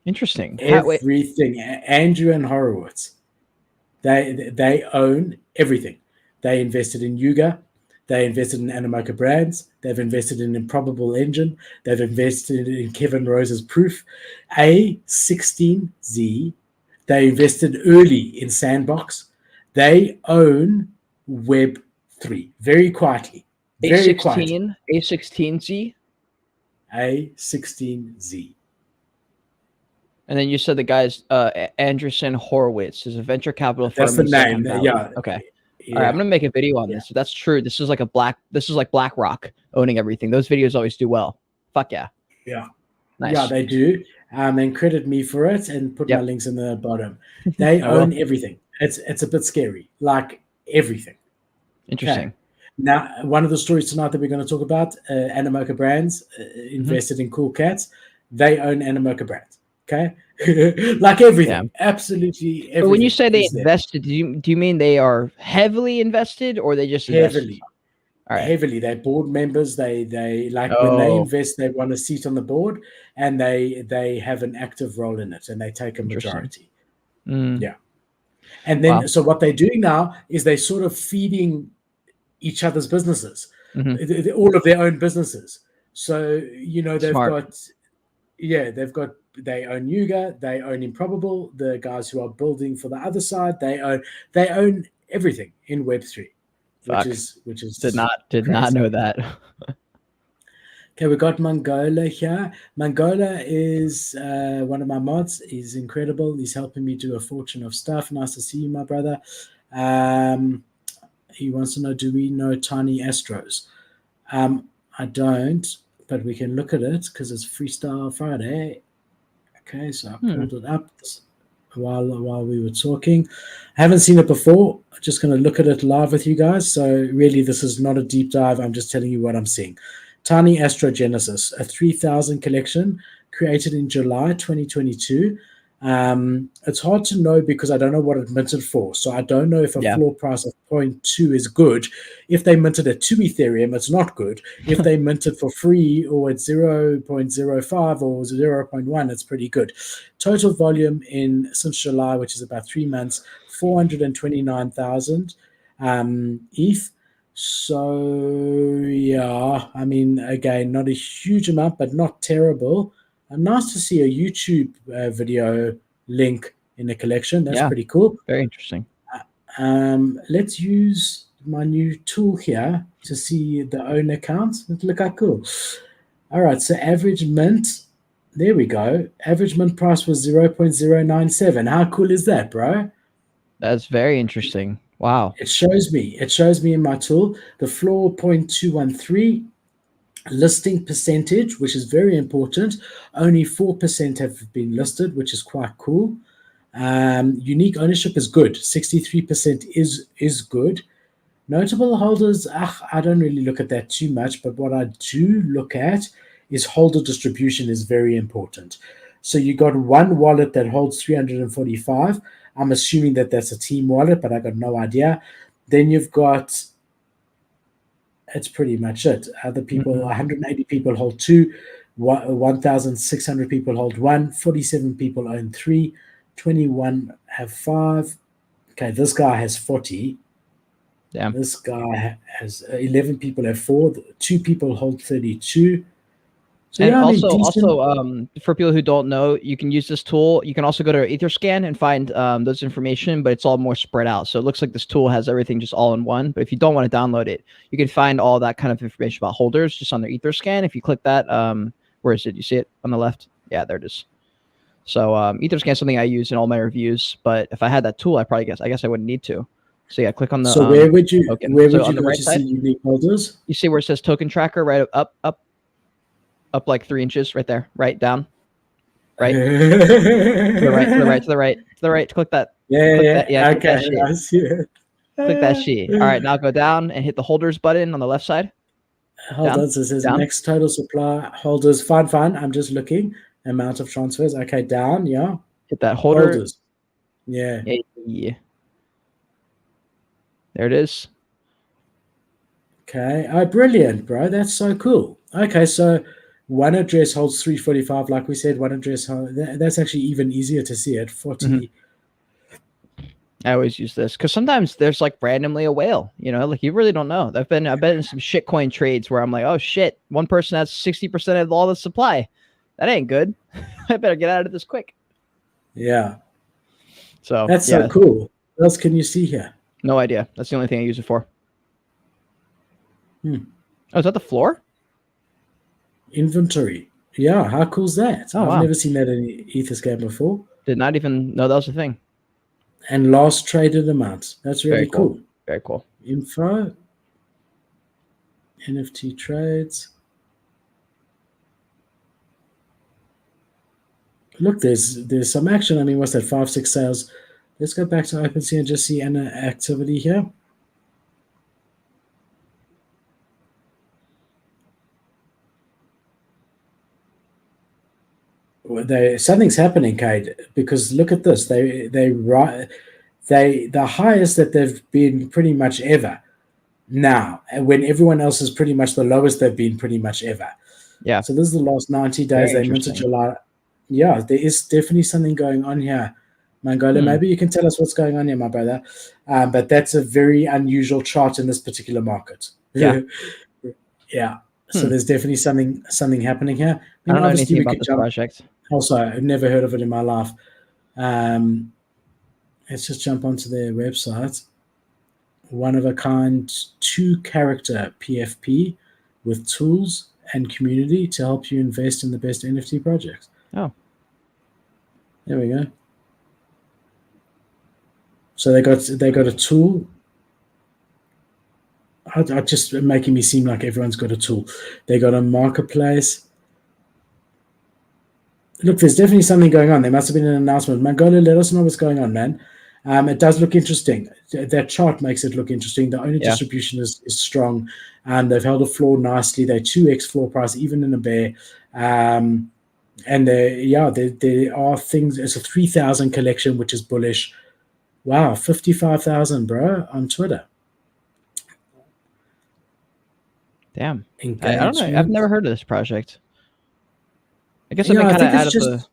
Interesting. Everything. Andrew and Horowitz. They own everything. They invested in Yuga. They invested in Animoca Brands. They've invested in Improbable Engine. They've invested in Kevin Rose's Proof. A16Z. They invested early in Sandbox. They own Web3 very quietly. Very quietly. A16Z? A16Z. And then you said the guy's Andreessen Horowitz is a venture capital firm. That's the name. Yeah. Okay. Yeah. All right, I'm gonna make a video on this. If that's true, this is like BlackRock owning everything. Those videos always do well. Fuck yeah. Yeah. Nice. Yeah, they do. And credit me for it and put my links in the bottom. They own everything. It's a bit scary. Like everything. Interesting. Okay. Now, one of the stories tonight that we're going to talk about, Animoca Brands invested in Cool Cats. They own Animoca Brands. Okay. Like everything. Absolutely everything. But when you say they invested, do you mean they are heavily invested or they just heavily? All right. Heavily. They're board members. They like when they invest, they want a seat on the board and they have an active role in it and they take a majority. Yeah. And then so what they're doing now is they're sort of feeding each other's businesses, all of their own businesses. So, they own Yuga, they own Improbable, the guys who are building for the other side, they own everything in Web3, which is did not know that. Okay, we got Mangola here. Mangola is one of my mods. He's incredible. He's helping me do a fortune of stuff. Nice to see you, my brother. He wants to know, do we know Tiny Astros? I don't, but we can look at it because it's Freestyle Friday. Okay, so I pulled it up while we were talking. I haven't seen it before. I'm just going to look at it live with you guys. So really, this is not a deep dive. I'm just telling you what I'm seeing. Tiny Astrogenesis, a 3000 collection created in July 2022. It's hard to know because I don't know what it minted for. So I don't know if a floor price of 0.2 is good. If they minted at 2 Ethereum, it's not good. If they minted for free or at 0.05 or 0.1, it's pretty good. Total volume since July, which is about 3 months, 429,000 ETH. So yeah, I mean, again, not a huge amount, but not terrible. Nice to see a YouTube video link in the collection. That's pretty cool. Very interesting. Let's use my new tool here to see the owner count. Look how cool. All right, so average mint. There we go. Average mint price was 0.097. How cool is that, bro? That's very interesting. Wow. It shows me in my tool the floor 0.213. Listing percentage, which is very important. Only 4% have been listed, which is quite cool. Unique ownership is good. 63% is good. Notable holders, I don't really look at that too much, but what I do look at is holder distribution is very important. So you got one wallet that holds 345. I'm assuming that that's a team wallet, but I got no idea. Then you've got, it's pretty much it. Other people, 180 people hold 2, 1,600 people hold 1, 47 people own 3, 21 have 5. Okay, this guy has 40. Damn. This guy has 11 people have 4, 2 people hold 32. So and yeah, also, for people who don't know, you can use this tool. You can also go to Etherscan and find those information, but it's all more spread out. So it looks like this tool has everything just all in one. But if you don't want to download it, you can find all that kind of information about holders just on their Etherscan. If you click that, where is it? You see it on the left? Yeah, there it is. So Etherscan is something I use in all my reviews. But if I had that tool, I guess I wouldn't need to. So yeah, click on the. So where would you token. where so would you on the go right to side, see unique holders? You see where it says token tracker, right up like 3 inches, right there, right down, right, to the right, to the right, to the right, to the right. Click that. Yeah. Click that Okay, sheet. I see it. Click that sheet. All right, now go down and hit the holders button on the left side. Hold on. So it says next total supply holders. Fine. I'm just looking. Amount of transfers. Okay, down. Yeah. Hit that holders. Yeah. Yeah. There it is. Okay. Oh, brilliant, bro. That's so cool. Okay, so one address holds 345, like we said. One address that's actually even easier to see at 40. I always use this because sometimes there's like randomly a whale, like you really don't know. I've been in some shitcoin trades where I'm like, oh shit, one person has 60% of all the supply. That ain't good. I better get out of this quick. Yeah. So that's so cool. What else can you see here? No idea. That's the only thing I use it for. Oh, is that the floor? Inventory. Yeah, how cool is that? Oh, I've wow. never seen that in Etherscan before. Did not even know that was a thing. And last traded amount. That's really cool. Very cool. Info. NFT trades. Look, there's some action. I mean, what's that? 5-6 sales. Let's go back to OpenSea and just see an activity here. Something's happening, Kate, because look at this. The highest that they've been pretty much ever now, when everyone else is pretty much the lowest they've been pretty much ever. Yeah. So this is the last 90 days. They minted July. Yeah, there is definitely something going on here. Mangola, maybe you can tell us what's going on here, my brother. But that's a very unusual chart in this particular market. Yeah. Yeah. So there's definitely something happening here. I don't know anything about this project. Also, I've never heard of it in my life. Let's just jump onto their website. One of a kind 2-character PFP with tools. and community to help you invest in the best NFT projects. Oh, there we go. So they got a tool. I just making me seem like everyone's got a tool. They got a marketplace. Look, there's definitely something going on. There must have been an announcement. Mangola, let us know what's going on, man. It does look interesting. That chart makes it look interesting. The owner distribution is strong, and they've held a floor nicely. They're 2x floor price, even in a bear. And there are things. It's a 3,000 collection, which is bullish. Wow, 55,000, bro, on Twitter. Damn. I don't know. I've never heard of this project. I guess I've been kind of out of the...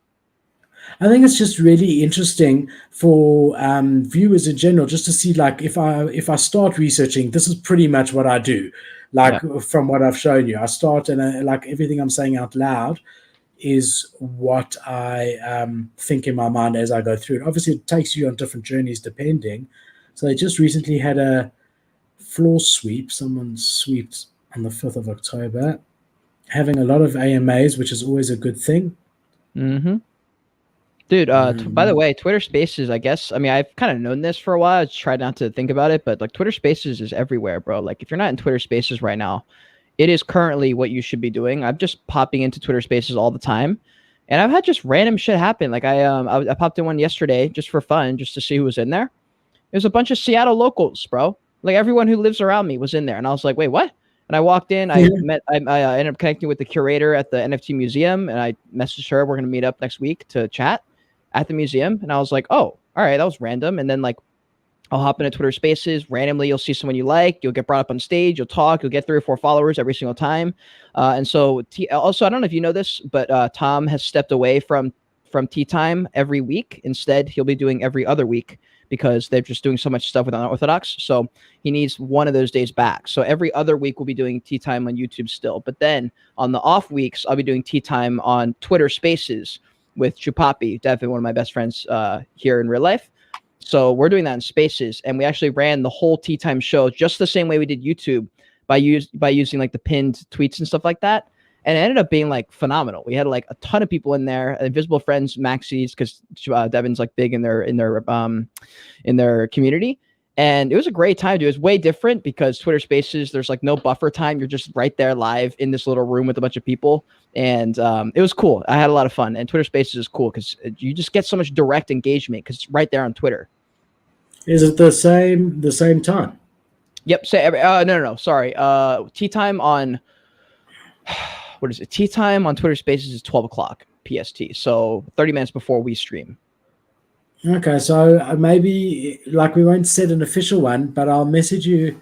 I think it's just really interesting for viewers in general, just to see, like, if I start researching, this is pretty much what I do. Like, from what I've shown you, I start and like everything I'm saying out loud is what I think in my mind as I go through it. Obviously, it takes you on different journeys depending. So they just recently had a floor sweep. Someone swept on the 5th of October, having a lot of AMAs, which is always a good thing. Mm-hmm. Dude, by the way, Twitter Spaces, I guess, I mean, I've kind of known this for a while. I tried not to think about it, but like Twitter Spaces is everywhere, bro. Like if you're not in Twitter Spaces right now, it is currently what you should be doing. I'm just popping into Twitter Spaces all the time, and I've had just random shit happen. Like I popped in one yesterday just for fun, just to see who was in there. There's a bunch of Seattle locals, bro. Like everyone who lives around me was in there, and I was like, wait, what? And I walked in, I ended up connecting with the curator at the NFT museum, and I messaged her. We're going to meet up next week to chat at the museum. And I was like, oh, all right, that was random. And then like, I'll hop into Twitter Spaces. Randomly, you'll see someone you like. You'll get brought up on stage. You'll talk. You'll get 3 or 4 followers every single time. And so also, I don't know if you know this, but Tom has stepped away from Tea Time every week. Instead, he'll be doing every other week because they're just doing so much stuff with Unorthodox. So he needs one of those days back. So every other week we'll be doing Tea Time on YouTube still. But then on the off weeks, I'll be doing Tea Time on Twitter Spaces with Chupapi, definitely one of my best friends here in real life. So we're doing that in Spaces, and we actually ran the whole Tea Time show just the same way we did YouTube by using like the pinned tweets and stuff like that. And it ended up being like phenomenal. We had like a ton of people in there, Invisible Friends, Maxis, because Devin's like big in their community. And it was a great time, dude. It was way different because Twitter Spaces, there's like no buffer time. You're just right there live in this little room with a bunch of people. And it was cool. I had a lot of fun. And Twitter Spaces is cool because you just get so much direct engagement because it's right there on Twitter. Is it the same time? Yep. No. Sorry. Tea Time on... What is it? Tea Time on Twitter Spaces is 12 o'clock PST. So 30 minutes before we stream. Okay, so maybe like we won't set an official one, but I'll message you.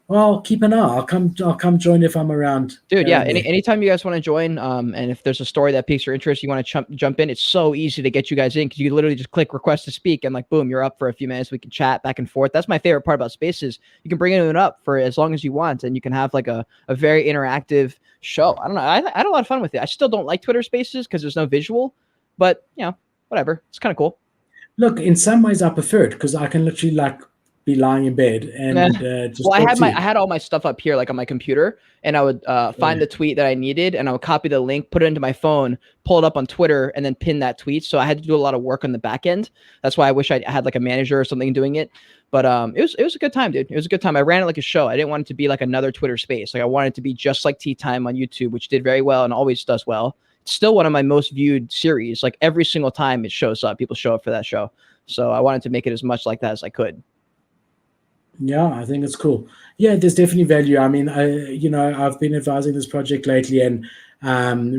Well, keep an eye. I'll come join if I'm around. Dude, yeah. Anytime you guys want to join, and if there's a story that piques your interest, you want to jump in. It's so easy to get you guys in because you literally just click request to speak, and like boom, you're up for a few minutes. We can chat back and forth. That's my favorite part about Spaces. You can bring anyone up for as long as you want, and you can have like a very interactive show. I don't know. I had a lot of fun with it. I still don't like Twitter Spaces because there's no visual, but you know, whatever. It's kind of cool. Look, in some ways I prefer it because I can literally like be lying in bed and just. Well, I had all my stuff up here like on my computer, and I would find the tweet that I needed, and I would copy the link, put it into my phone, pull it up on Twitter, and then pin that tweet. So I had to do a lot of work on the back end. That's why I wish I had like a manager or something doing it. But it was a good time, dude. It was a good time. I ran it like a show. I didn't want it to be like another Twitter Space. Like I wanted it to be just like Tea Time on YouTube, which did very well and always does well. It's still one of my most viewed series. Like every single time it shows up, people show up for that show. So I wanted to make it as much like that as I could. Yeah, I think it's cool. Yeah, there's definitely value. I mean, I've been advising this project lately and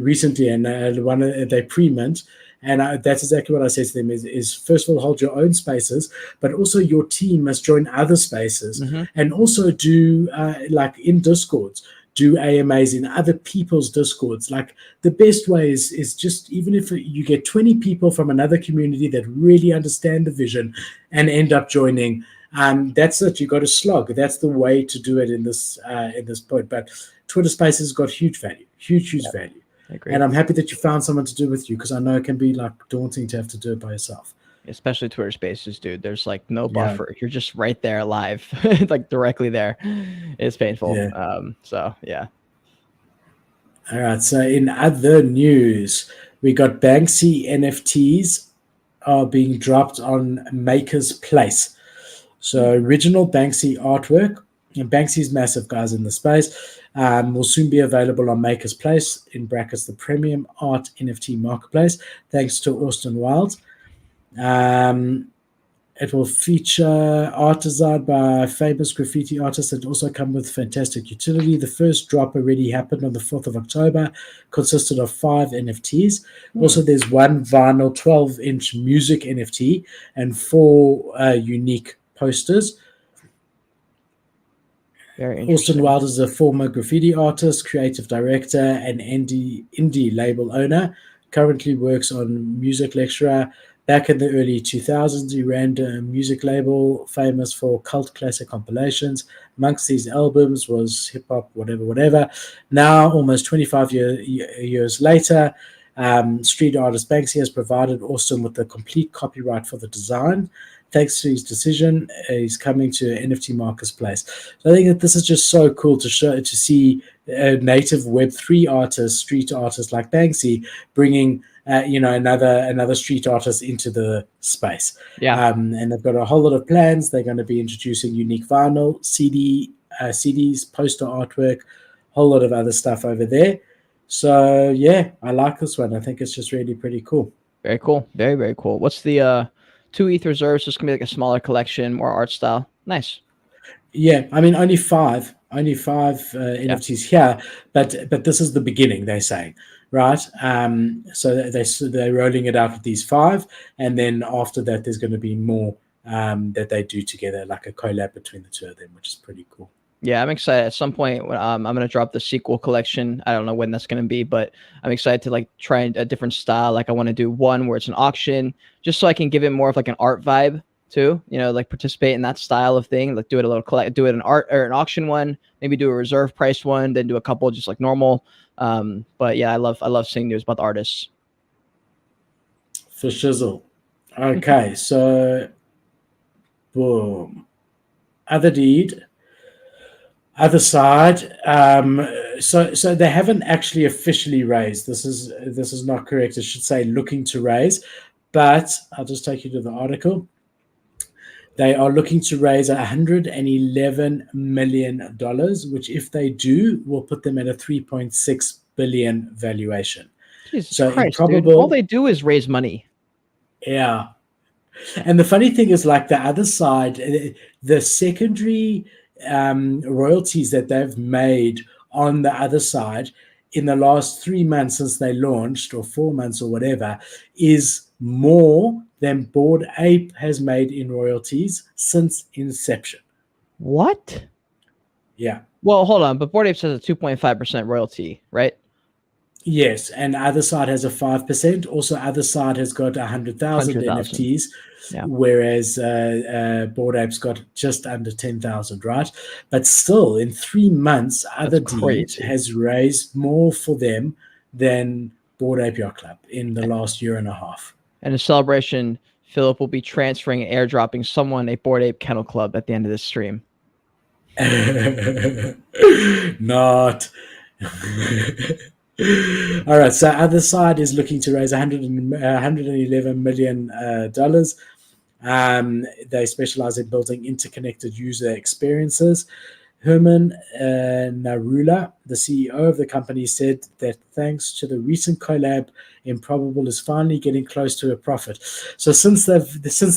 recently, and they pre-mint, and that's exactly what I said to them is first of all, hold your own spaces, but also your team must join other spaces and also do like in Discords, do AMAs in other people's Discords. Like the best way is just, even if you get 20 people from another community that really understand the vision and end up joining, that's it. You got to slog. That's the way to do it in this point. But Twitter Spaces got huge value, huge value. I agree. And I'm happy that you found someone to do with you because I know it can be like daunting to have to do it by yourself. Especially Twitter Spaces, dude. There's like no buffer. Yeah. You're just right there live, like directly there. It's painful. Yeah. So yeah. All right. So in other news, we got Banksy NFTs are being dropped on MakersPlace. So original Banksy artwork, and Banksy's massive, guys, in the space, will soon be available on MakersPlace, in brackets, the premium art NFT marketplace, thanks to Austin Wilde. It will feature art designed by famous graffiti artists that also come with fantastic utility. The first drop already happened on the 4th of October, consisted of 5 NFTs. Also, there's one vinyl 12-inch music NFT and 4 unique posters. Very interesting. Austin Wilde is a former graffiti artist, creative director, and indie label owner. Currently works on music lecturer. Back in the early 2000s, he ran a music label famous for cult classic compilations. Amongst these albums was hip hop, whatever. Now, almost 25 years later, street artist Banksy has provided Austin with the complete copyright for the design. Thanks to his decision, he's coming to NFT MakersPlace. So I think that this is just so cool to see a native Web3 artist, street artist like Banksy, bringing another street artist into the space. Yeah. And they've got a whole lot of plans. They're going to be introducing unique vinyl, CDs, poster artwork, whole lot of other stuff over there. So yeah, I like this one. I think it's just really pretty cool. Very cool. Very, very cool. What's the 2 ETH reserves? Just gonna be like a smaller collection, more art style. Nice. Yeah, I mean only five NFTs here, but this is the beginning. They're saying, right? So they're rolling it out with these 5, and then after that, there's going to be more that they do together, like a collab between the 2 of them, which is pretty cool. Yeah, I'm excited. At some point, I'm going to drop the sequel collection. I don't know when that's going to be, but I'm excited to like try a different style. Like I want to do one where it's an auction, just so I can give it more of like an art vibe too. Like participate in that style of thing. Like do it a little do it an art or an auction one. Maybe do a reserve price one, then do a couple just like normal. But yeah, I love seeing news about the artists. For shizzle. Okay, so boom. Other side. So they haven't actually officially raised. This is not correct. It should say looking to raise, but I'll just take you to the article. They are looking to raise $111 million, which, if they do, will put them at a $3.6 billion valuation. Jesus Christ, dude. All they do is raise money. Yeah. And the funny thing is, like the other side, the secondary royalties that they've made on the other side in the last 3 months since they launched, or 4 months or whatever, is more than Bored Ape has made in royalties since inception. What? Yeah. Well, hold on, but Bored Ape has a 2.5% royalty, right? Yes, and Other Side has a 5%. Also, Other Side has got 100,000 NFTs, whereas Bored Ape's got just under 10,000, right? But still, in 3 months, Other Deed has raised more for them than Bored Ape Yacht Club in the last year and a half. And in celebration, Philip will be transferring and airdropping someone a Bored Ape Kennel Club at the end of this stream. Not. All right, so Other Side is looking to raise $111 million. They specialize in building interconnected user experiences. Herman Narula, the CEO of the company, said that thanks to the recent collab, Improbable is finally getting close to a profit. So since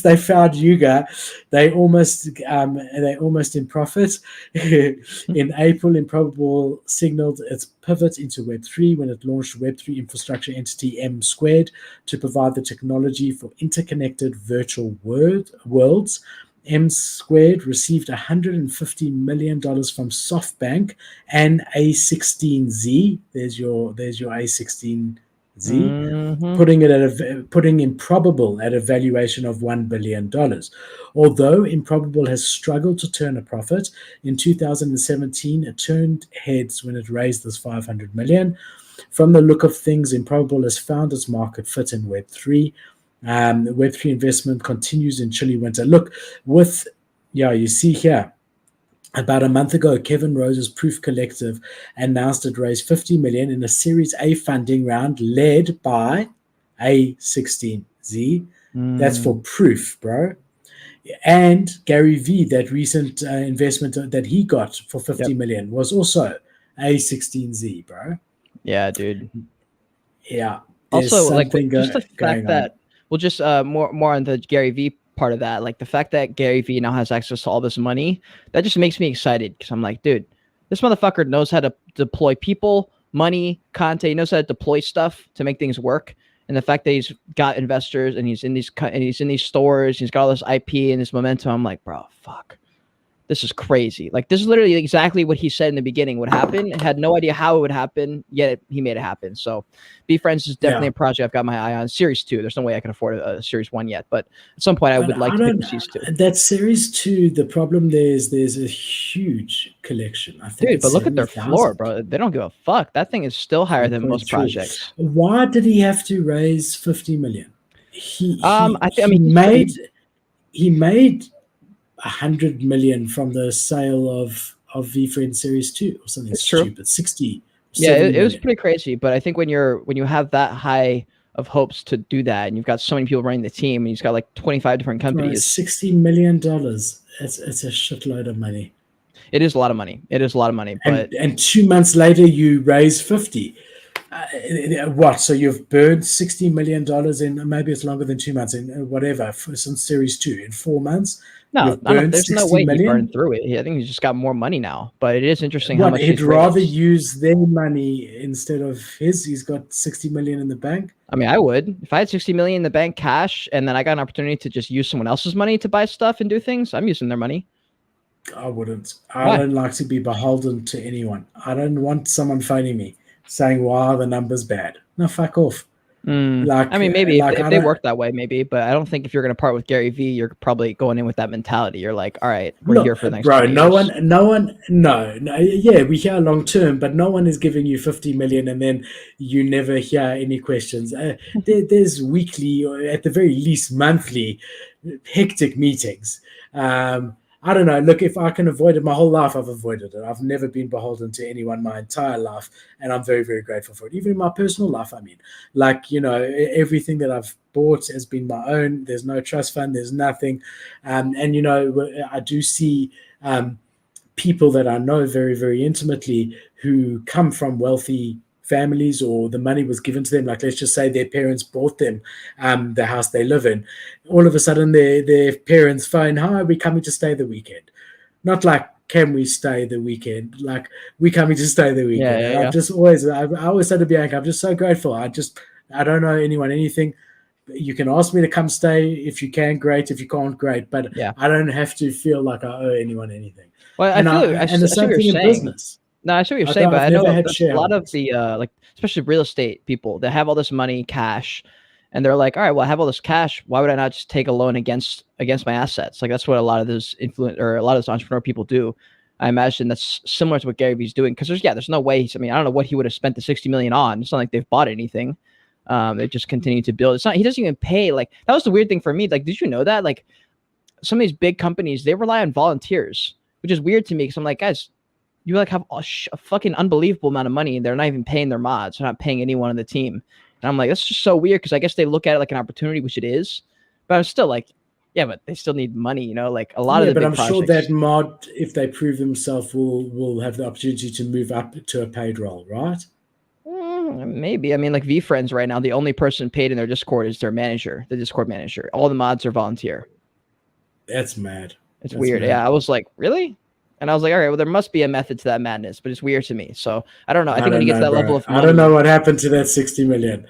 they found Yuga, they almost in profit. In April, Improbable signaled its pivot into Web3 when it launched Web3 infrastructure entity M Squared to provide the technology for interconnected virtual worlds. M Squared received $150 million from SoftBank and A16Z. There's your A16Z, putting Improbable at a valuation of $1 billion. Although Improbable has struggled to turn a profit, in 2017 it turned heads when it raised this $500 million. From the look of things, Improbable has found its market fit in Web3. Web3 investment continues in chilly winter. Look, you see here, About a month ago, Kevin Rose's Proof Collective announced it raised 50 million in a Series A funding round led by A16Z. That's for Proof, bro. And Gary Vee, that recent investment that he got for 50 million was also A16Z, bro. Yeah, dude. Yeah, there's Also, like something just the going fact on. that, well, just more on the Gary Vee part of that, like the fact that Gary Vee now has access to all this money, that just makes me excited because I'm like, dude, this motherfucker knows how to deploy people, money, content. He knows how to deploy stuff to make things work. And the fact that he's got investors and he's in these stores, he's got all this IP and this momentum. I'm like, bro, fuck. This is crazy. Like, this is literally exactly what he said in the beginning would happen. Had no idea how it would happen, yet he made it happen. So VeeFriends is definitely a project I've got my eye on. Series 2. There's no way I can afford a Series 1 yet, but at some point I would like to pick Series 2. That Series 2, the problem there's a huge collection. I think Dude, it's but look at their 70,000. floor, bro. They don't give a fuck. That thing is still higher than most projects. Why did he have to raise 50 million? He made 100 million from the sale of VeeFriends Series 2 or something stupid. 60. Yeah, it was pretty crazy. But I think when you have that high of hopes to do that, and you've got so many people running the team, and you've got like 25 different companies. $60 million. It's a shitload of money. It is a lot of money. It is a lot of money. But and 2 months later, you raise 50. What? So you've burned $60 million in, maybe it's longer than 2 months, in whatever, since Series 2, in 4 months. No, there's no way he burned through it. I think he's just got more money now. But it is interesting how much he'd rather use their money instead of his. He's got 60 million in the bank. I mean, I would. If I had 60 million in the bank cash, and then I got an opportunity to just use someone else's money to buy stuff and do things, I'm using their money. I wouldn't. I don't like to be beholden to anyone. I don't want someone phoning me saying, "Wow, the number's bad." No, fuck off. Like, I mean, maybe if they work that way, maybe, but I don't think if you're going to part with Gary Vee, you're probably going in with that mentality. You're like, all right, we're here for the next 20 years. Yeah, we hear long term, but no one is giving you 50 million and then you never hear any questions. There's weekly, or at the very least monthly, hectic meetings. I don't know. Look, if I can avoid it, my whole life I've avoided it. I've never been beholden to anyone my entire life, and I'm very, very grateful for it. Even in my personal life, I mean, like, everything that I've bought has been my own. There's no trust fund. There's nothing. And, I do see people that I know very, very intimately who come from wealthy families, or the money was given to them. Like, let's just say their parents bought them the house they live in. All of a sudden, their parents phone, "Hi, we're coming to stay the weekend." Not like, "Can we stay the weekend?" Like, "We're coming to stay the weekend." Yeah. I always say to Bianca, I'm just so grateful. I don't know anyone anything. You can ask me to come stay. If you can, great. If you can't, great. But I don't have to feel like I owe anyone anything. Well, and the same thing in business. No, I see what you're saying, but I know a lot of the like, especially real estate people that have all this money, cash, and they're like, all right, well, I have all this cash. Why would I not just take a loan against my assets? Like, that's what a lot of those entrepreneur people do. I imagine that's similar to what Gary Vee's doing, because there's no way. I don't know what he would have spent the 60 million on. It's not like they've bought anything. They just continue to build. It's not. He doesn't even pay. Like, that was the weird thing for me. Like, did you know that? Like, some of these big companies, they rely on volunteers, which is weird to me, because I'm like, guys, you like have a fucking unbelievable amount of money, and they're not even paying their mods. They're not paying anyone on the team. And I'm like, that's just so weird, because I guess they look at it like an opportunity, which it is. But I'm still like, yeah, but they still need money, like a lot of the big projects. But I'm sure that mod, if they prove themselves, will have the opportunity to move up to a paid role, right? Maybe. I mean, like VeeFriends right now, the only person paid in their Discord is their manager, the Discord manager. All the mods are volunteer. That's mad. It's weird. Mad. Yeah, I was like, really? And I was like, all right, well, there must be a method to that madness, but it's weird to me. So I don't know. I think when you get to that level of money, I don't know what happened to that 60 million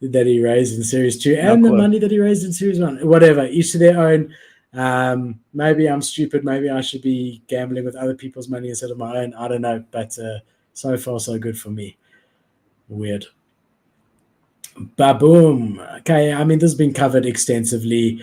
that he raised in Series 2 and the money that he raised in Series 1. Whatever, each to their own. Maybe I'm stupid. Maybe I should be gambling with other people's money instead of my own. I don't know. But so far, so good for me. Weird. Ba-boom. Okay, I mean, this has been covered extensively.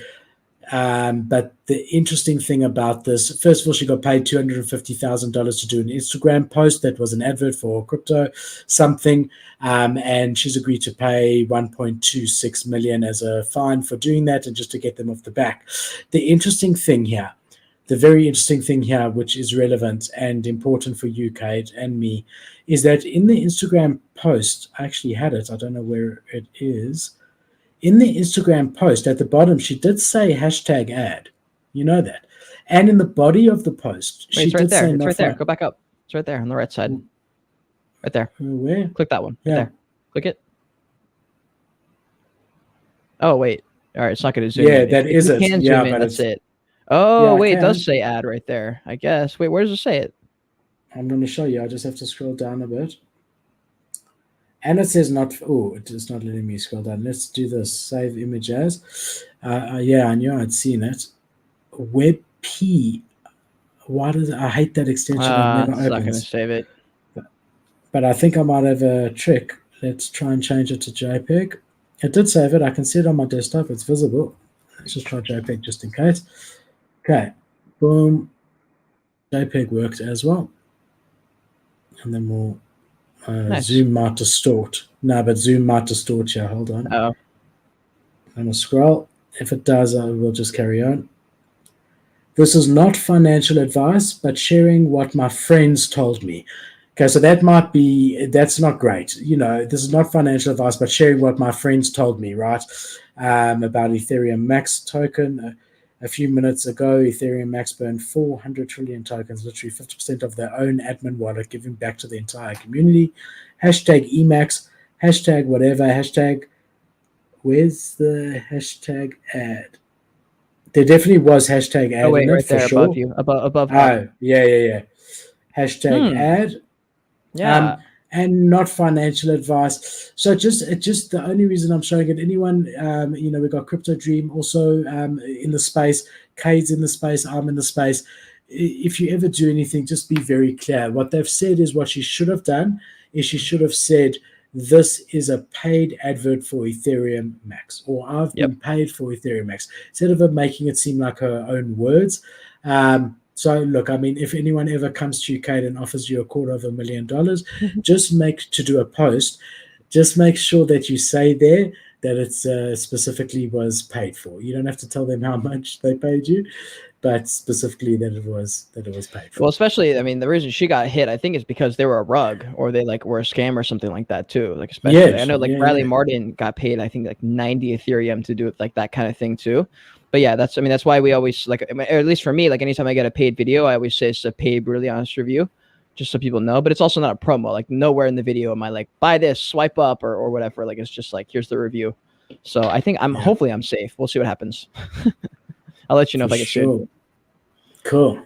But the interesting thing about this, first of all, she got paid $250,000 to do an Instagram post that was an advert for crypto something, and she's agreed to pay 1.26 million as a fine for doing that, and just to get them off the back. The interesting thing here, the very interesting thing here, which is relevant and important for you, Kate, and me, is that in the Instagram post, I actually had it. I don't know where it is. In the Instagram post at the bottom, she did say hashtag ad. You know that. And in the body of the post, Wait, she it's right did there. say It's not right there. fun. Go back up. It's right there on the right side. Right there. Where? Click that one. Right Yeah. there. Click it. Oh, wait. All right. It's not going to zoom Yeah, in. that If is you it. can Yeah, zoom in, but that's it's, it. Oh, yeah, I wait. It can. does say ad right there, I guess. Wait, where does it say it? I'm going to show you. I just have to scroll down a bit. And it says not, oh, it is not letting me scroll down. Let's do this. Save image as. Yeah, I knew I'd seen it. WebP. Why does I hate that extension? It never It's not going to opens. save it. But I think I might have a trick. Let's try and change it to JPEG. It did save it. I can see it on my desktop. It's visible. Let's just try JPEG just in case. Okay. Boom. JPEG worked as well. And then we'll Nice. Zoom might distort. No, but Zoom might distort here. Hold on. Oh, I'm going to scroll. If it does, I will just carry on. This is not financial advice, but sharing what my friends told me. Okay, so that's not great. This is not financial advice, but sharing what my friends told me, right? About Ethereum Max token. A few minutes ago, Ethereum Max burned 400 trillion tokens, literally 50% of their own admin wallet, giving back to the entire community. Hashtag Emax, hashtag whatever, hashtag, where's the hashtag ad? There definitely was hashtag ad wait, in it right for there sure. above you. Above. Oh, yeah. Hashtag ad. Yeah. And not financial advice. So just the only reason I'm showing it, anyone, we got Crypto Dream also in the space, Cade's in the space, I'm in the space. If you ever do anything, just be very clear. What they've said is what she should have done is she should have said, this is a paid advert for Ethereum Max, or I've been paid for Ethereum Max, instead of her making it seem like her own words. So look, I mean, if anyone ever comes to you, Kate, and offers you $250,000, just to do a post, just make sure that you say there that it's specifically was paid for. You don't have to tell them how much they paid you, but specifically that it was paid for. Well, especially, I mean, the reason she got hit, I think, is because they were a rug, or they were a scam or something like that too. Like, especially, Yes, I know Riley Martin got paid, I think, 90 Ethereum to do it, that kind of thing too. But yeah, that's why we always, or at least for me, anytime I get a paid video, I always say it's a paid, really honest review, just so people know. But it's also not a promo. Nowhere in the video am I buy this, swipe up, or whatever. It's just here's the review. So I think hopefully I'm safe. We'll see what happens. I'll let you know if I get sued. Cool.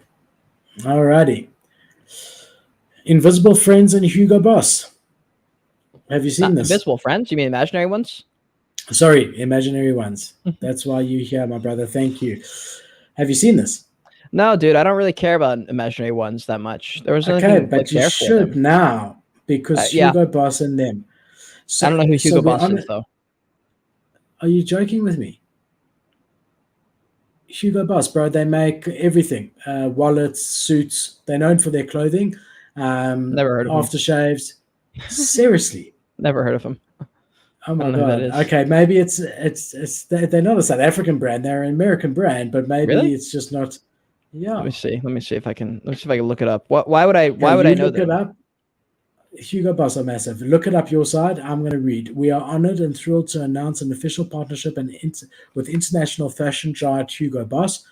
Alrighty. Invisible Friends and Hugo Boss. Have you seen this? Invisible Friends? You mean imaginary ones? Sorry, imaginary ones. That's why you're here, my brother. Thank you. Have you seen this? No, dude, I don't really care about imaginary ones that much. There was nothing okay, but you should now, because Hugo Boss and them. So, I don't know who Hugo Boss is, though. Are you joking with me? Hugo Boss, bro. They make everything. Wallets, suits. They're known for their clothing. Never heard of aftershaves. Seriously. Never heard of them. Oh my god. Okay, maybe it's they're not a South African brand. They're an American brand, but maybe it's just not. Yeah. Let me see if I can. Let's see if I can look it up. Why would I know look it up? Hugo Boss are massive. Look it up your side. I'm going to read. We are honored and thrilled to announce an official partnership with international fashion giant Hugo Boss.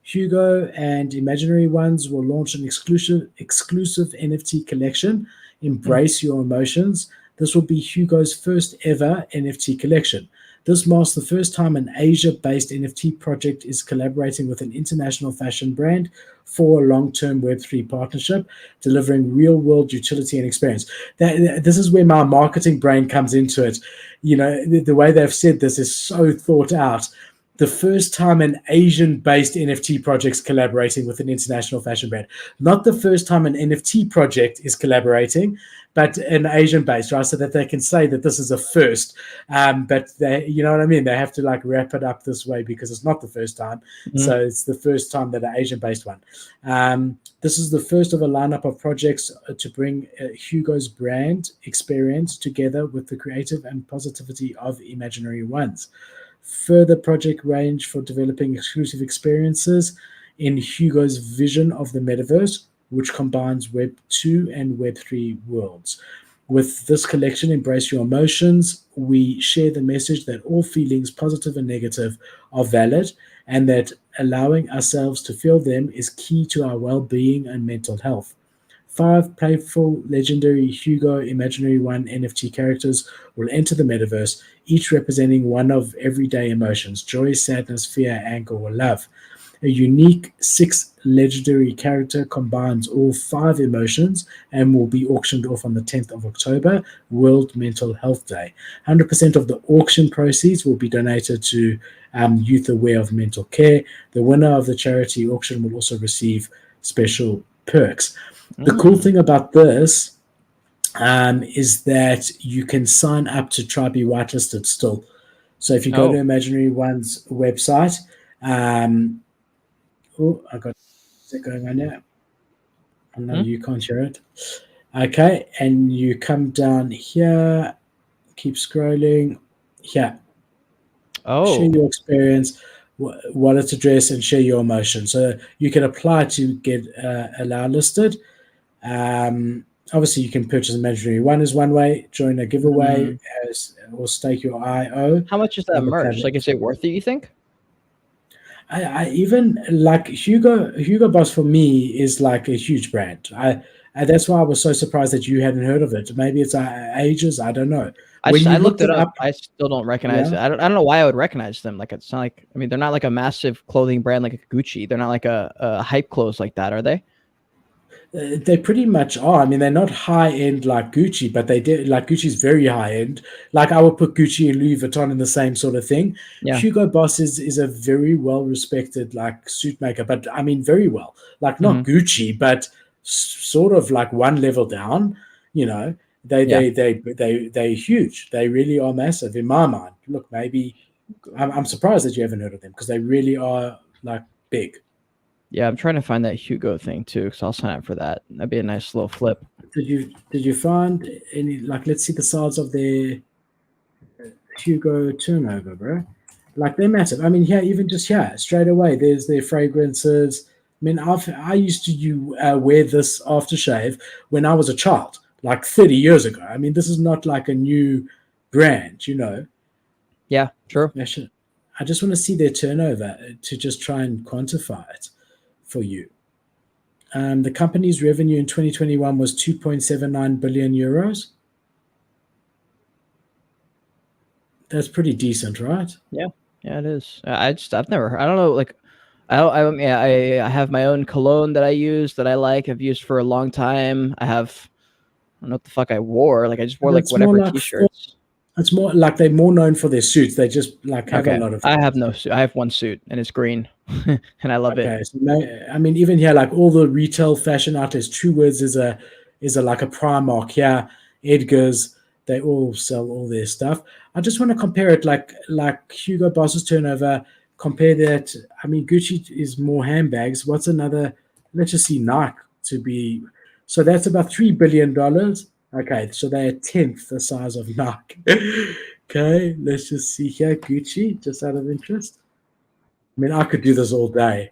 Hugo and Imaginary Ones will launch an exclusive NFT collection. Embrace your emotions. This will be Hugo's first ever NFT collection. This marks the first time an Asia-based NFT project is collaborating with an international fashion brand for a long-term Web3 partnership, delivering real-world utility and experience. This is where my marketing brain comes into it. The way they've said this is so thought out. The first time an Asian-based NFT project's collaborating with an international fashion brand. Not the first time an NFT project is collaborating, but an Asian-based, right? So that they can say that this is a first. But you know what I mean? They have to wrap it up this way because it's not the first time. Mm-hmm. So it's the first time that an Asian-based one. This is the first of a lineup of projects to bring Hugo's brand experience together with the creative and positivity of Imaginary Ones. Further project range for developing exclusive experiences, in Hugo's vision of the metaverse, which combines Web 2 and Web 3 worlds. With this collection, Embrace Your Emotions, we share the message that all feelings, positive and negative, are valid, and that allowing ourselves to feel them is key to our well being and mental health. 5 playful, legendary Hugo Imaginary One NFT characters will enter the metaverse, each representing one of everyday emotions: joy, sadness, fear, anger, or love. A unique 6 legendary character combines all 5 emotions and will be auctioned off on the 10th of October, World Mental Health Day. 100% of the auction proceeds will be donated to Youth Aware of Mental Care. The winner of the charity auction will also receive special perks. The cool thing about this is that you can sign up to try be whitelisted still. So if you go to Imaginary One's website, I got it going on now. I know you can't hear it. Okay, and you come down here, keep scrolling. Here. Share your experience, wallet address, and share your emotion. So you can apply to get allow listed. Obviously, you can purchase Imaginary One is one way, join a giveaway, or stake your IO. How much is that merch? Like, is it worth it, you think? I even like Hugo Boss for me is like a huge brand. That's why I was so surprised that you hadn't heard of it. Maybe it's ages. I don't know. I looked it up. I still don't recognize it. I don't know why I would recognize them. Like, it's not like, I mean, they're not like a massive clothing brand like a Gucci. They're not like a hype clothes like that, are they? They pretty much are. I mean, they're not high end like Gucci, but they did like Gucci's very high end. Like I would put Gucci and Louis Vuitton in the same sort of thing. Yeah. Hugo Boss is a very well respected like suit maker, but I mean very well. Like not Gucci, but sort of like one level down. You know, they're huge. They really are massive in my mind. Look, maybe I'm surprised that you haven't heard of them because they really are like big. Yeah, I'm trying to find that Hugo thing too, because I'll sign up for that. That'd be a nice little flip. Did you find any, like, let's see the size of their Hugo turnover, bro? Like they're massive. I mean, here, even just here, straight away, there's their fragrances. I mean, I used to wear this aftershave when I was a child, like 30 years ago. I mean, this is not like a new brand, you know. Yeah, sure. I just want to see their turnover to just try and quantify it for you. The company's revenue in 2021 was 2.79 billion euros. That's pretty decent, right? Yeah, it is. I've never, I don't know, like, I have my own cologne that I use that I like. I've used for a long time. I don't know what the fuck I wore. Like I just wore like whatever t-shirts. It's more like they're more known for their suits. They just like have a lot of. I have no suit. I have one suit and it's green, and I love it. So I mean, even here, like all the retail fashion outlets, True Words is a like a Primark here, Edgar's. They all sell all their stuff. I just want to compare it, like Hugo Boss's turnover. Compare that. I mean, Gucci is more handbags. What's another? Let's just see Nike to be. So that's about $3 billion. Okay, so they're a tenth the size of Nike. Okay, let's just see here. Gucci, just out of interest. I mean, I could do this all day.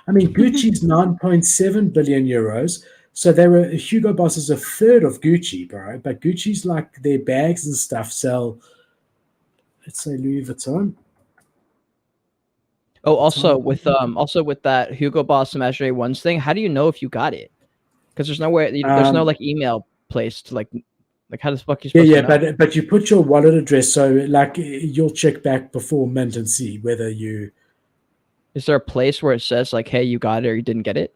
I mean, Gucci's 9.7 billion euros. So Hugo Boss is a third of Gucci, bro. But Gucci's like their bags and stuff sell, let's say Louis Vuitton. Oh, also with that Hugo Boss Imaginary Ones thing, how do you know if you got it? Because there's nowhere, there's no like email place to like how the fuck you supposed to know? but you put your wallet address, so like you'll check back before mint and see whether you. Is there a place where it says like, hey, you got it or you didn't get it?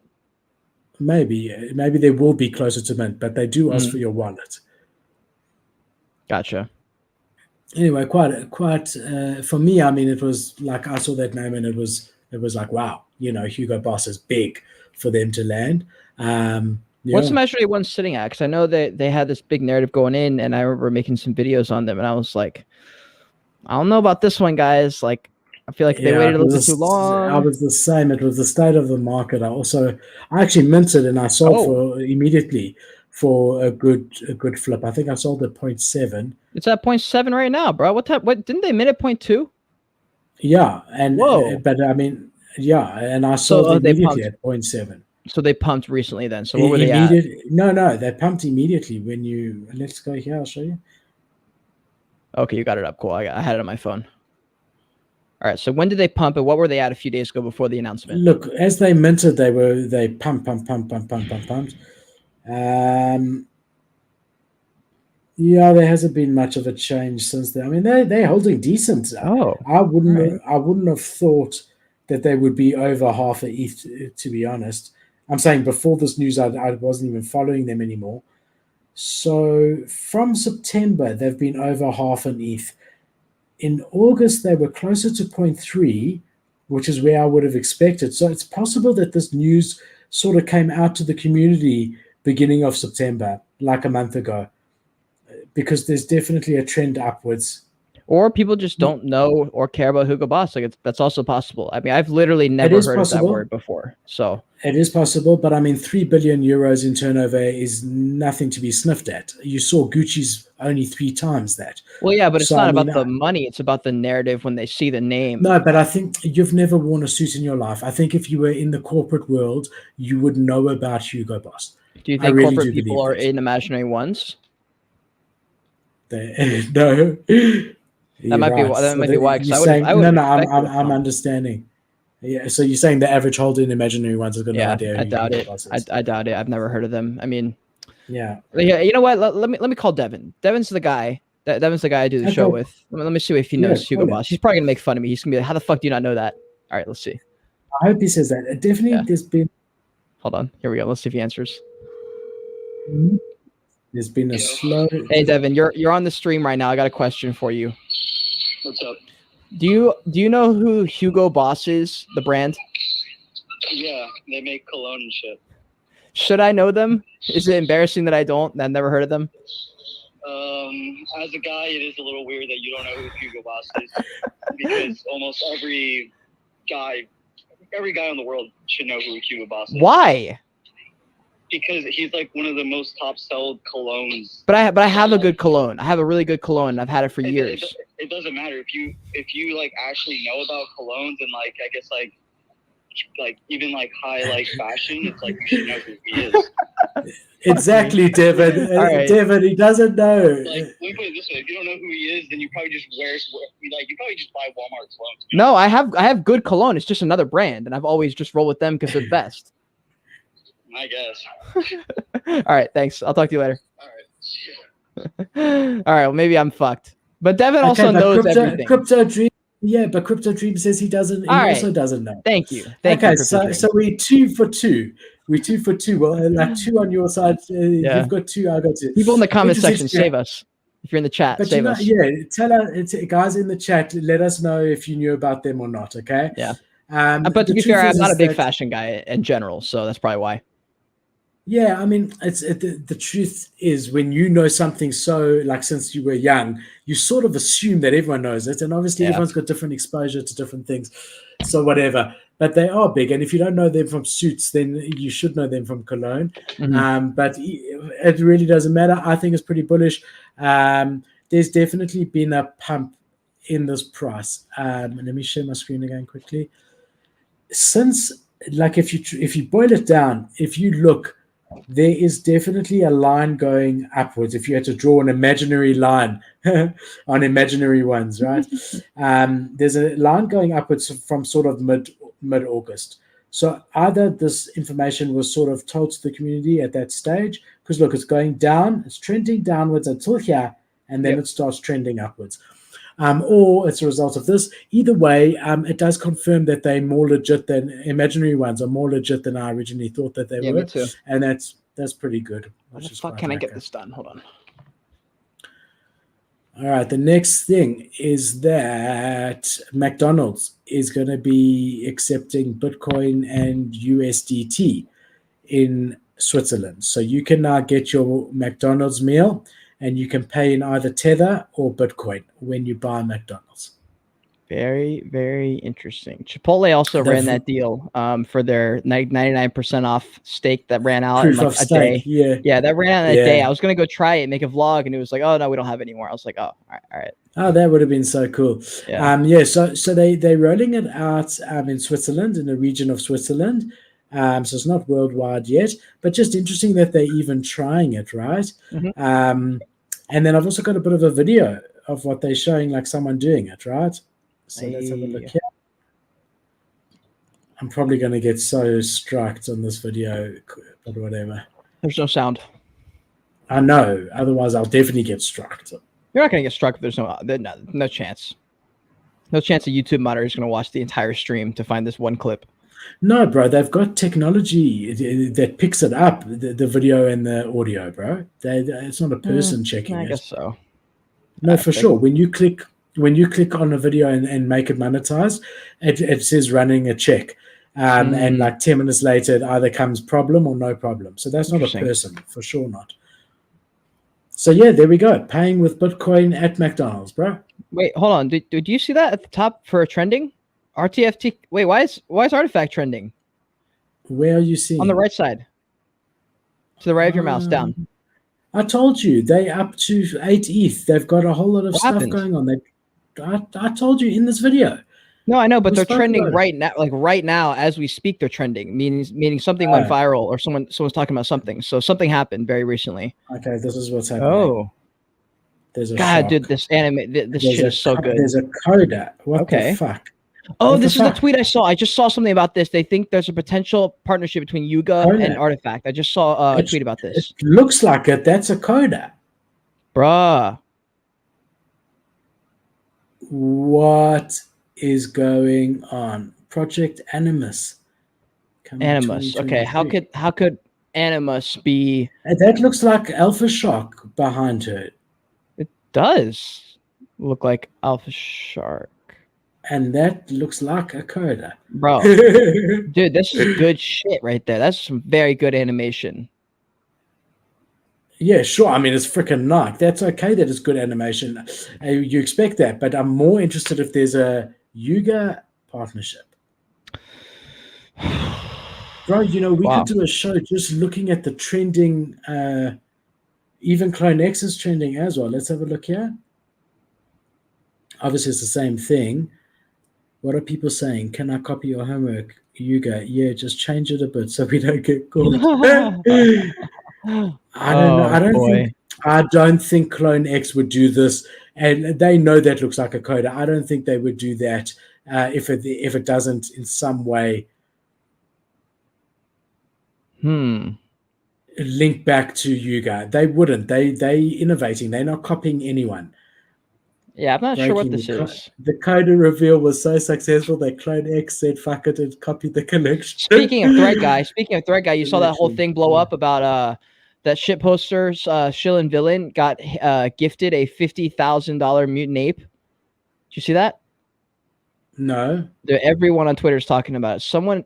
Maybe there will be closer to mint, but they do ask for your wallet. Gotcha. Anyway, quite for me. I mean, it was like I saw that name and it was like, wow, you know, Hugo Boss is big for them to land. What's the Imaginary One sitting at? Because I know they had this big narrative going in, and I remember making some videos on them, and I was like, I don't know about this one, guys. Like, I feel like they waited a little bit too long. I was the same. It was the state of the market. I actually minted and I sold for immediately for a good flip. I think I sold at 0.7. It's at 0.7 right now, bro. What didn't they mint at 0.2? Yeah, and but I mean, Yeah, and I sold they immediately pumped. at 0.7. So they pumped recently then. So what were they at? No, they pumped immediately when you. Let's go here. I'll show you. Okay, you got it up. Cool. I had it on my phone. All right. So when did they pump and what were they at a few days ago before the announcement? Look, as they minted, they pumped. Yeah, there hasn't been much of a change since then. I mean, they're holding decent. Oh, I wouldn't have thought that they would be over half a ETH, to be honest. I'm saying before this news, I wasn't even following them anymore. So from September, they've been over half an ETH. In August, they were closer to 0.3, which is where I would have expected. So it's possible that this news sort of came out to the community beginning of September, like a month ago, because there's definitely a trend upwards. Or people just don't know or care about Hugo Boss. Like that's also possible. I mean, I've literally never heard of that word before. So it is possible, but I mean, 3 billion euros in turnover is nothing to be sniffed at. You saw Gucci's only 3 times that. Well, yeah, but it's not about the money. It's about the narrative when they see the name. No, but I think you've never worn a suit in your life. I think if you were in the corporate world, you would know about Hugo Boss. Do you think corporate people are in imaginary ones? No. That might be why. I'm understanding. Yeah, so you're saying the average holder in imaginary ones is going to idea? I doubt it. I doubt it. I've never heard of them. I mean, yeah. You know what? Let me call Devin. Devin's the guy. Devin's the guy I do the show with. Let me see if he knows Hugo Boss. He's probably gonna make fun of me. He's gonna be like, "How the fuck do you not know that?" All right, let's see. I hope he says that. Definitely, there's been. Hold on. Here we go. Let's see if he answers. There's been a slow. Hey, Devin, you're on the stream right now. I got a question for you. What's up? Do you know who Hugo Boss is? The brand? Yeah, they make cologne and shit. Should I know them? Is it embarrassing that I don't? I've never heard of them. As a guy, it is a little weird that you don't know who Hugo Boss is because almost every guy in the world should know who Hugo Boss is. Why? Because he's like one of the most top sold colognes. But I have a good cologne. I have a really good cologne. I've had it for years. It doesn't matter if you like actually know about colognes and like I guess like even like high like fashion. It's like you should know who he is. Exactly, Devin. Right. Devin, he doesn't know. Like, let me put it this way: if you don't know who he is, then you probably just you probably just buy Walmart cologne. No, I have good cologne. It's just another brand, and I've always just rolled with them because they're the best. I guess. All right, thanks. I'll talk to you later. All right. All right, well, maybe I'm fucked. But Devin also knows everything. Crypto Dream, yeah, but Crypto Dream says he doesn't. He also doesn't know. Thank you. So we're 2 for 2. We're 2 for 2. Well, like 2 on your side. You've got 2. I got 2. People in the comment section, save us. If you're in the chat, but save us. Yeah, tell us, guys in the chat. Let us know if you knew about them or not. Okay. Yeah. But to be fair, I'm not a big fashion guy in general, so that's probably why. Yeah, I mean, the truth is when you know something so, like since you were young, you sort of assume that everyone knows it. And obviously everyone's got different exposure to different things. So whatever. But they are big. And if you don't know them from suits, then you should know them from cologne. Mm-hmm. But it really doesn't matter. I think it's pretty bullish. There's definitely been a pump in this price. Let me share my screen again quickly. Since, like, if you boil it down, if you look, there is definitely a line going upwards. If you had to draw an imaginary line on imaginary ones, right? There's a line going upwards from sort of mid-August. So either this information was sort of told to the community at that stage, because look, it's going down, it's trending downwards until here, and then it starts trending upwards. Or it's a result of this. Either way, it does confirm that they're more legit than imaginary ones are more legit than I originally thought that they were. Me too. And that's pretty good. How the fuck can I get this done? Hold on. All right. The next thing is that McDonald's is going to be accepting Bitcoin and USDT in Switzerland. So you can now get your McDonald's meal and you can pay in either Tether or Bitcoin when you buy McDonald's. Very, very interesting. Chipotle also ran that deal for their 99% off steak that ran out in Proof like of a stake. day. Yeah. Yeah, that ran out in a day. I was going to go try it, make a vlog, and it was like, oh, no, we don't have it anymore. I was like, oh, all right. Oh, that would have been so cool. Yeah. So they're rolling it out in Switzerland, in a region of Switzerland. So it's not worldwide yet, but just interesting that they're even trying it, right? Mm-hmm. And then I've also got a bit of a video of what they're showing, like someone doing it, right? So let's have a look here. I'm probably going to get so struck on this video, but whatever. There's no sound. I know. Otherwise, I'll definitely get struck. You're not going to get struck if there's no chance. No chance a YouTube monitor is going to watch the entire stream to find this one clip. No, bro. They've got technology that picks it up, the video and the audio, bro. It's not a person checking it. I guess so. No, for sure. When you click on a video and make it monetize, it says running a check. And like 10 minutes later, it either comes problem or no problem. So that's not a person, for sure not. So yeah, there we go. Paying with Bitcoin at McDonald's, bro. Wait, hold on. Did you see that at the top for trending? RTFT. Wait, why is Artifact trending? Where are you seeing? On the right side. To the right of your mouse, down. I told you, they up to 8 ETH. They've got a whole lot of stuff going on. I told you in this video. No, I know, but they're trending right now. Like right now, as we speak, they're trending. Meaning something went viral, or someone's talking about something. So something happened very recently. Okay, this is what's happening. Oh, there's a God, shock. dude, this shit is so good. There's a coda. What the fuck? Oh, this is the tweet I saw. I just saw something about this. They think there's a potential partnership between Yuga and Artifact. I just saw a tweet about this. It looks like it. That's a coda. Bruh. What is going on? Project Animus. Animus. Okay, how could Animus be? That looks like Alpha Shark behind her. It does look like Alpha Shark. And that looks like a coda. Bro. Dude, this is good shit right there. That's some very good animation. Yeah, sure. I mean, it's freaking Nike. That's okay that it's good animation. You expect that, but I'm more interested if there's a Yuga partnership. Bro, we could do a show just looking at the trending, even CLONEX is trending as well. Let's have a look here. Obviously, it's the same thing. What are people saying? Can I copy your homework, Yuga? Yeah, just change it a bit so we don't get caught. I don't think CLONEX would do this, and they know that looks like a coda. I don't think they would do that if it doesn't in some way link back to Yuga. They wouldn't. They innovating. They're not copying anyone. Yeah, I'm not sure what this is. The coda reveal was so successful that CLONEX said fuck it and copied the collection. Speaking of Thread Guy, you saw that whole thing blow up about that shit posters, Shill and Villain got gifted a $50,000 mutant ape. Did you see that? No. Everyone on Twitter is talking about it. Someone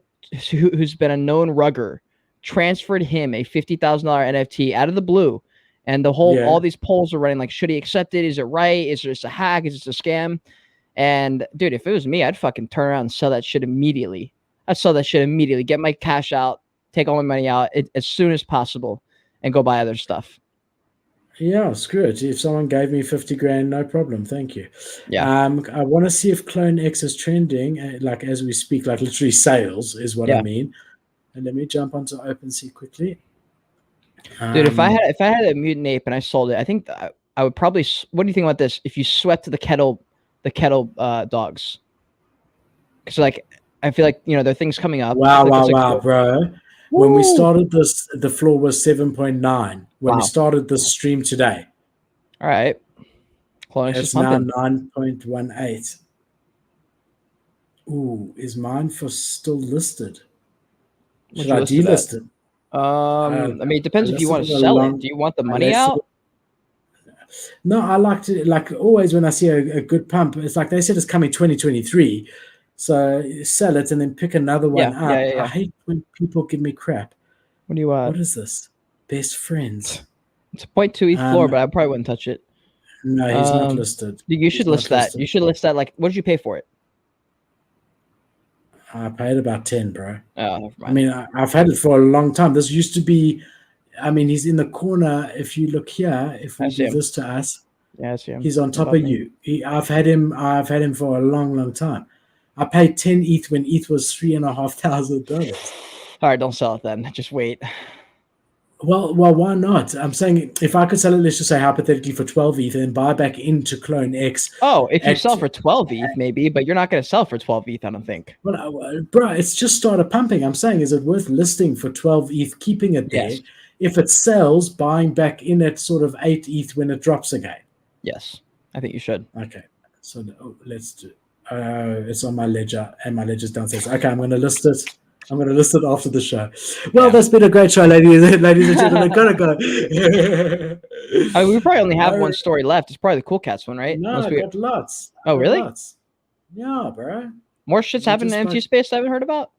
who's been a known rugger transferred him a $50,000 NFT out of the blue. And all these polls are running like, should he accept it? Is it right? Is this a hack? Is this a scam? And dude, if it was me, I'd fucking turn around and sell that shit immediately. Get my cash out, take all my money out as soon as possible, and go buy other stuff. Yeah, screw it. If someone gave me 50 grand, no problem. Thank you. Yeah. I want to see if CLONEX is trending, like as we speak, like literally sales is what I mean. And let me jump onto OpenSea quickly. Dude, if I had a mutant ape and I sold it, I think I would probably. What do you think about this? If you swept the kettle dogs, because like I feel like there are things coming up. Wow, bro. Woo! When we started this, the floor was 7.9. When we started this stream today, all right, it's now 9.18. Ooh, is mine still listed? Should I delist it? I mean, it depends if you want to sell it. Do you want the money out? No, I like to, like always when I see a good pump, it's like they said it's coming 2023. So sell it and then pick another one up. I hate when people give me crap. What do you want? What is this? Best Friends. It's a 0.2 ETH floor, but I probably wouldn't touch it. No, he's not listed. You should list that. You should list that. Like, what did you pay for it? I paid about 10, bro. Oh, never mind. I mean, I've had it for a long time. This used to be, I mean, he's in the corner. If you look here, if I we see do him. this to us, Yeah, I see him. he's on top Above of me. you. I've had him for a long time. I paid 10 ETH when ETH was $3,500. All right, don't sell it then. Just wait. Well, why not? I'm saying if I could sell it, let's just say hypothetically for 12 ETH and buy back into CLONEX. Oh, if you at, sell for 12 ETH, maybe, but you're not going to sell for 12 ETH, I don't think. well, bro, it's just started pumping. I'm saying, is it worth listing for 12 ETH, keeping it there? Yes. If it sells, buying back in at sort of 8 ETH when it drops again. Yes, I think you should. Okay, so let's do. It's on my ledger, and my ledger's downstairs. Okay, I'm going to list it. I'm going to list it after the show. Well, Yeah. that's been a great show, ladies and gentlemen. Gotta go. I mean, we probably only have one story left. It's probably the Cool Cats one, right? No, I got lots. Oh, really? Lots. Yeah, bro. More shit's happening in NFT space I haven't heard about?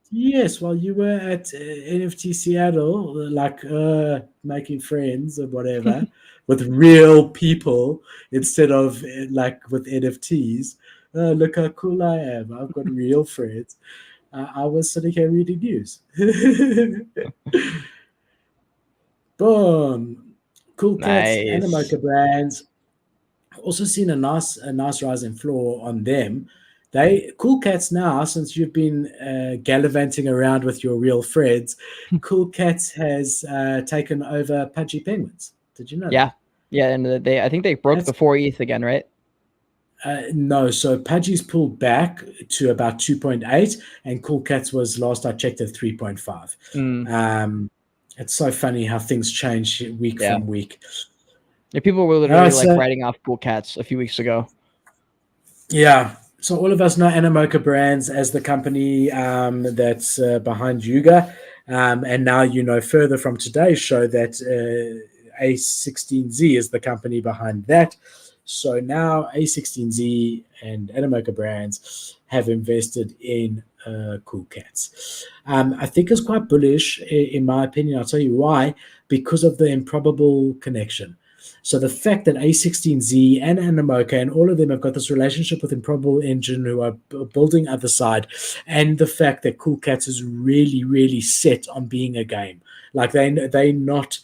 Yes, while you were at NFT Seattle, like making friends or whatever with real people instead of like with NFTs. Look how cool I am. I've got real friends. I was sitting here reading news. Boom. Cool Cats, Nice. Animoca Brands. Also seen a nice rise in floor on them. Cool Cats now, since you've been gallivanting around with your real friends, Cool Cats has taken over Pudgy Penguins. Did you know? Yeah, yeah, and I think they broke the 4 ETH again, right? No, so Pudgy's pulled back to about 2.8, and Cool Cats was last I checked at 3.5. It's so funny how things change week from week. Yeah, people were literally writing off Cool Cats a few weeks ago. Yeah. So all of us know Animoca Brands as the company that's behind Yuga. And now you know further from today's show that A16Z is the company behind that. So now A16Z and Animoca Brands have invested in Cool Cats. I think it's quite bullish, in my opinion. I'll tell you why. Because of the improbable connection. So the fact that A16Z and Animoca and all of them have got this relationship with Improbable Engine who are building Otherside, and the fact that Cool Cats is really, really set on being a game. Like they're not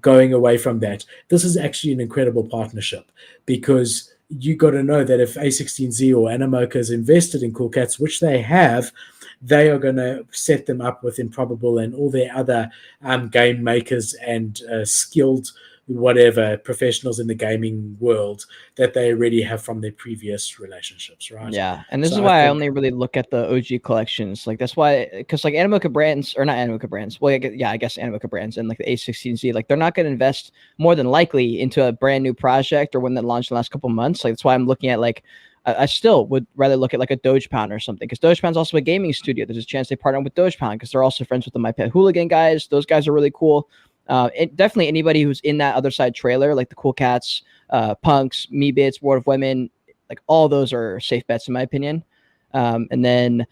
going away from that. This is actually an incredible partnership because you got to know that if A16Z or Animoca is invested in Cool Cats, which they have, they are going to set them up with Improbable and all their other game makers and skilled whatever professionals in the gaming world that they already have from their previous relationships, right? Yeah, and this is why I only really look at the OG collections. Like that's why, because like Animoca Brands or not Animoca Brands, well, yeah, I guess Animoca Brands and like the A16Z, like they're not going to invest more than likely into a brand new project or one that launched in the last couple of months. Like that's why I'm looking at like I still would rather look at like a Dogepound or something because Dogepound's also a gaming studio. There's a chance they partner with Dogepound because they're also friends with the My Pet Hooligan guys. Those guys are really cool. Definitely anybody who's in that Otherside trailer, like the Cool Cats, Punks, Me Bits, World of Women, like all those are safe bets in my opinion. And then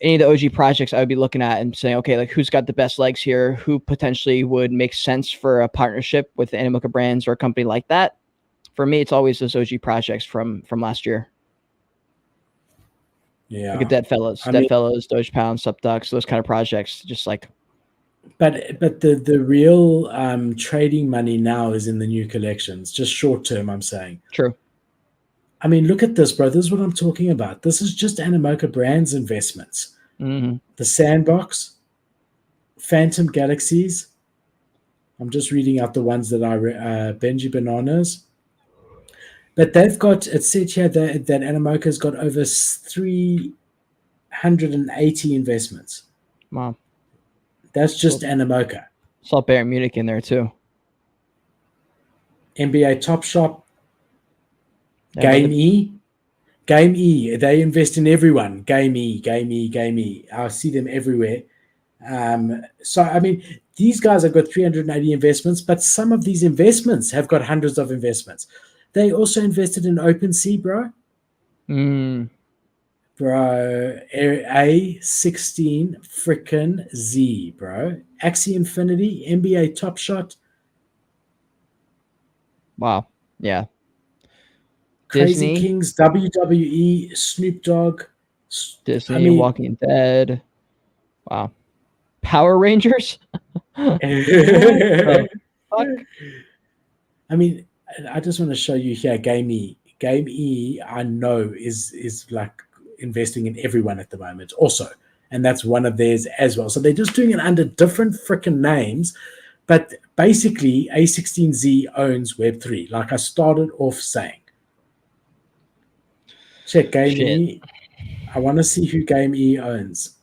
any of the OG projects I would be looking at and saying, okay, like who's got the best legs here? Who potentially would make sense for a partnership with Animoca Brands or a company like that? For me, it's always those OG projects from last year. Yeah, like a Deadfellows, Dogepound, Subducks, those kind of projects, just like. But the real trading money now is in the new collections, just short term, I'm saying. True. I mean, look at this, bro. This is what I'm talking about. This is just Animoca Brands investments. Mm-hmm. The Sandbox, Phantom Galaxies. I'm just reading out the ones that are Benji Bananas. But they've got, it said here that Animoca's got over 380 investments. Wow. That's just Animoca. Saw Bayern Munich in there too. NBA Top Shop, Game E. They invest in everyone. Game E. I see them everywhere. So, I mean, these guys have got 380 investments, but some of these investments have got hundreds of investments. They also invested in OpenSea, bro. Bro, A16 frickin' Z, bro. Axie Infinity, NBA Top Shot. Wow. Yeah. Crazy Disney. Kings, WWE, Snoop Dogg. Disney, I mean, Walking Dead. Wow. Power Rangers? What the fuck? I mean, I just want to show you here Game E. Game E, I know is like investing in everyone at the moment also. And that's one of theirs as well. So they're just doing it under different freaking names. But basically, A16Z owns Web3, like I started off saying. Check Game E. I want to see who Game E owns.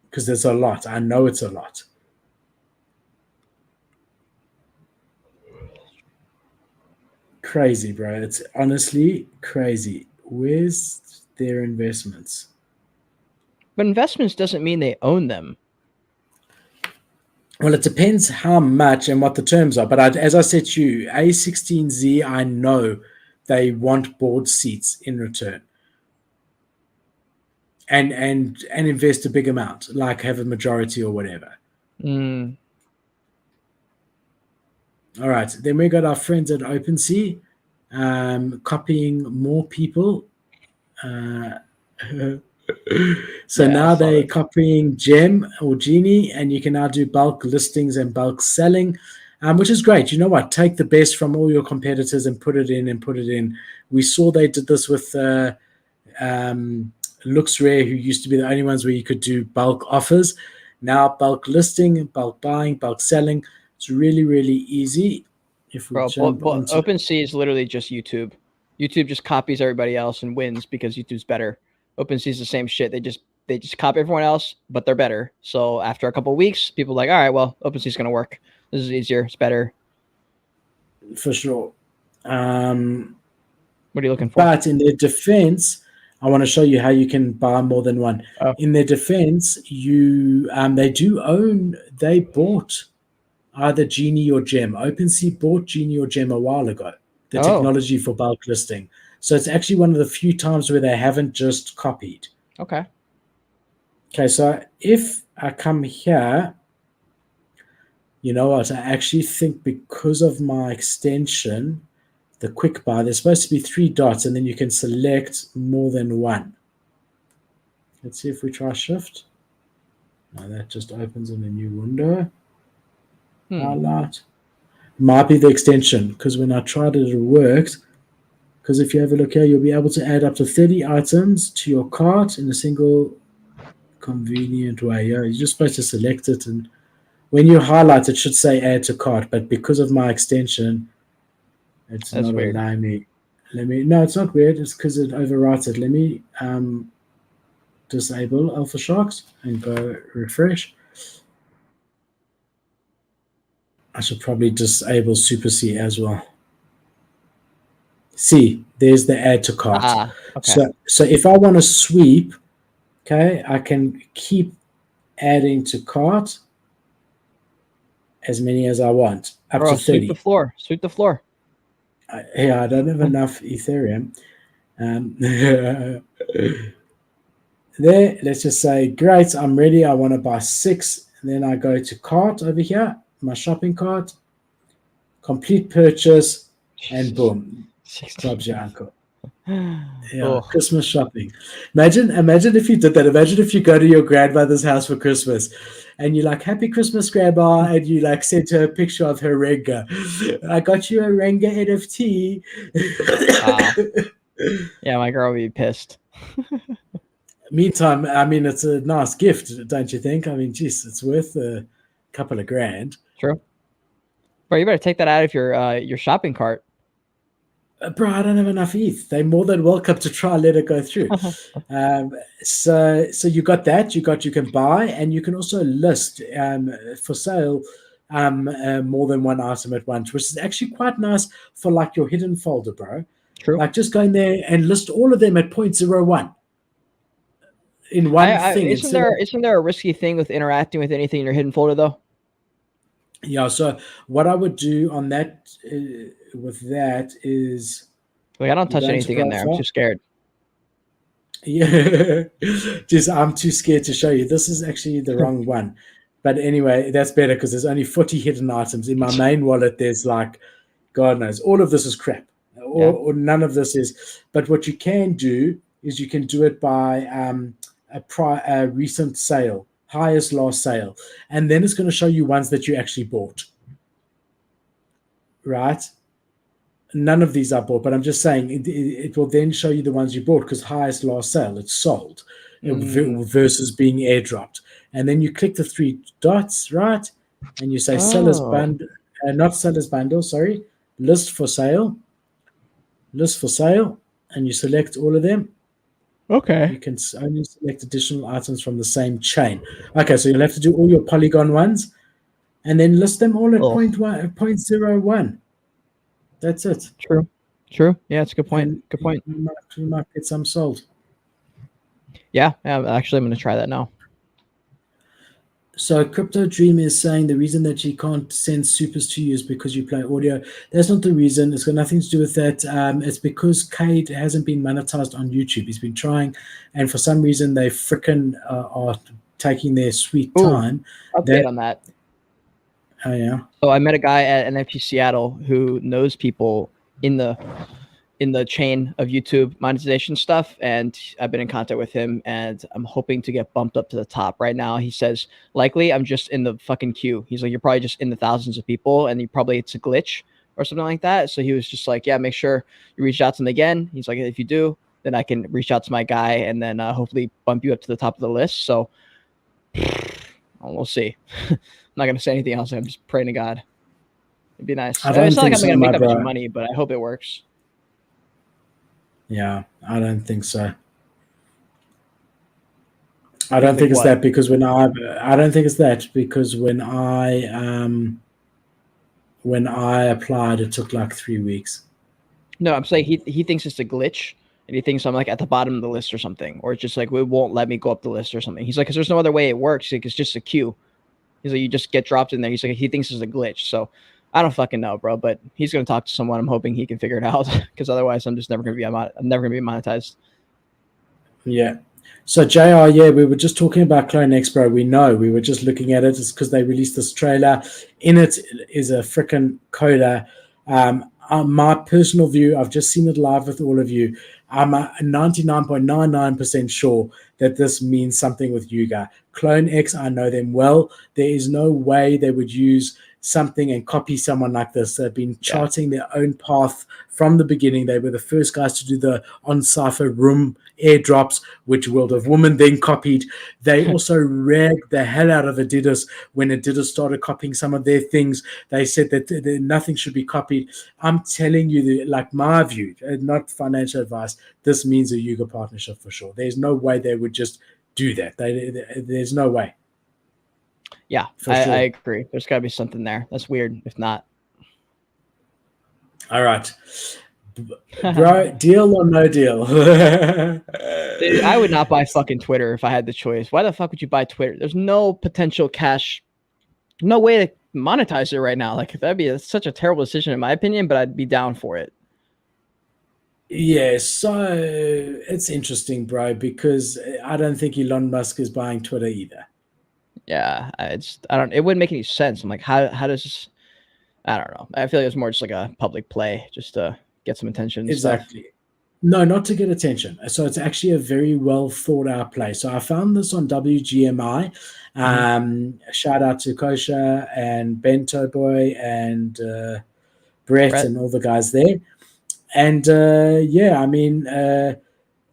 Because there's a lot. I know it's a lot. Crazy, bro. It's honestly crazy. Where's their investments? But investments doesn't mean they own them. Well, it depends how much and what the terms are. But as I said to you, A16Z, I know they want board seats in return. And invest a big amount, like have a majority or whatever. Mm. All right. Then we got our friends at OpenSea copying more people. So now they're copying Gem or Genie, and you can now do bulk listings and bulk selling, which is great. You know what? Take the best from all your competitors and put it in. We saw they did this with Looks Rare, who used to be the only ones where you could do bulk offers. Now bulk listing, bulk buying, bulk selling. It's really, really easy. If we jump onto OpenSea is literally just YouTube. YouTube just copies everybody else and wins because YouTube's better. OpenSea is the same shit. They just copy everyone else, but they're better. So after a couple of weeks, people are like, all right, well, OpenSea is going to work. This is easier. It's better. For sure. What are you looking for? But in their defense, I want to show you how you can buy more than one. Oh. In their defense, they bought either Genie or Gem. OpenSea bought Genie or Gem a while ago, the technology for bulk listing. So it's actually one of the few times where they haven't just copied. Okay. Okay, so if I come here, you know what? I actually think because of my extension, the quick buy, there's supposed to be 3 dots, and then you can select more than one. Let's see if we try shift. Now that just opens in a new window. Highlight. Might be the extension, because when I tried it, it worked. Because if you have a look here, you'll be able to add up to 30 items to your cart in a single convenient way. Yeah, you're just supposed to select it, and when you highlight, it should say add to cart. But because of my extension, it's not allowing me. No, it's not weird. It's because it overwrites it. Let me disable Alpha Shocks and go refresh. I should probably disable Super C as well. See, there's the add to cart. Okay. So if I want to sweep, okay, I can keep adding to cart as many as I want, up to 30. Sweep the floor. I don't have enough Ethereum. There, let's just say, great, I'm ready. I want to buy 6. And then I go to cart over here, my shopping cart, complete purchase, and boom, Bob's your uncle. Yeah, Christmas shopping. Imagine if you did that. Imagine if you go to your grandmother's house for Christmas and you're like, happy Christmas, Grandma, and you like send her a picture of her Renga. I got you a Renga NFT. Yeah, my girl would be pissed. Meantime, I mean, it's a nice gift, don't you think? I mean, geez, it's worth a couple of grand. True. Bro, you better take that out of your shopping cart. Bro, I don't have enough ETH. They're more than welcome to try and let it go through. So you got that. You can buy, and you can also list for sale more than one item at once, which is actually quite nice for like your hidden folder, bro. True. Like just go in there and list all of them at 0.01 in one thing. Isn't there a risky thing with interacting with anything in your hidden folder though? Yeah. So what I would do on that with that is, like, I don't touch anything in there. I'm too scared. Yeah, I'm too scared to show you. This is actually the wrong one. But anyway, that's better because there's only 40 hidden items. In my main wallet, there's like, God knows, all of this is crap. Or none of this is. But what you can do is you can do it by a recent sale, highest last sale, and then it's going to show you ones that you actually bought. Right? None of these are bought, but I'm just saying it will then show you the ones you bought because highest last sale, it's sold versus being airdropped. And then you click the three dots, right? And you say seller's bundle, not seller's bundle, sorry, list for sale, and you select all of them. Okay. You can only select additional items from the same chain. Okay, so you'll have to do all your Polygon ones and then list them all at 0.01. That's it. True. Yeah, it's a good point. Good point. We might get some sold. Yeah, actually, I'm going to try that now. So Crypto Dream is saying the reason that she can't send supers to you is because you play audio. That's not the reason. It's got nothing to do with that. It's because Cade hasn't been monetized on YouTube. He's been trying, and for some reason they frickin' are taking their sweet time. Update on that. Oh yeah. So I met a guy at NFT Seattle who knows people in the chain of YouTube monetization stuff, and I've been in contact with him, and I'm hoping to get bumped up to the top. Right now, he says likely I'm just in the fucking queue. He's like, you're probably just in the thousands of people, and it's a glitch or something like that. So he was just like, yeah, make sure you reach out to him again. He's like, if you do, then I can reach out to my guy and then hopefully bump you up to the top of the list. So we'll see. I'm not gonna say anything else. I'm just praying to God. It'd be nice. It's not like I'm gonna make that much money, but I hope it works. Yeah, I don't think so. I don't think it's that because when I applied, it took like 3 weeks. No, I'm saying he thinks it's a glitch, and he thinks I'm like at the bottom of the list or something, or it's just like it won't let me go up the list or something. He's like, because there's no other way it works. He's like, it's just a queue. He's like, you just get dropped in there. He's like, he thinks it's a glitch. So I don't fucking know, bro. But he's gonna talk to someone. I'm hoping he can figure it out, because otherwise I'm just never gonna be monetized. Yeah. So JR, yeah, we were just talking about CLONEX, bro. We know. We were just looking at it. It's because they released this trailer. In it is a freaking coda. My personal view, I've just seen it live with all of you. I'm 99.99% sure that this means something with Yuga. CLONEX, I know them well. There is no way they would use something and copy someone like this. They've been charting their own path from the beginning. They were the first guys to do the on-cipher room airdrops, which World of Women then copied. They also ragged the hell out of Adidas when Adidas started copying some of their things. They said that nothing should be copied. I'm telling you, like my view, not financial advice, this means a Yuga partnership for sure. There's no way they would just do that. There's no way. Yeah, I agree. There's got to be something there. That's weird if not. All right. Bro, deal or no deal? Dude, I would not buy fucking Twitter if I had the choice. Why the fuck would you buy Twitter? There's no potential cash, no way to monetize it right now. Like, that'd be such a terrible decision in my opinion, but I'd be down for it. Yeah, so it's interesting, bro, because I don't think Elon Musk is buying Twitter either. Yeah, it wouldn't make any sense. I'm like, how does this, I don't know. I feel like it's more just like a public play just to get some attention. Exactly. No, not to get attention. So it's actually a very well thought out play. So I found this on WGMI. Shout out to Kosha and Bento Boy and Brett and all the guys there. And yeah, I mean,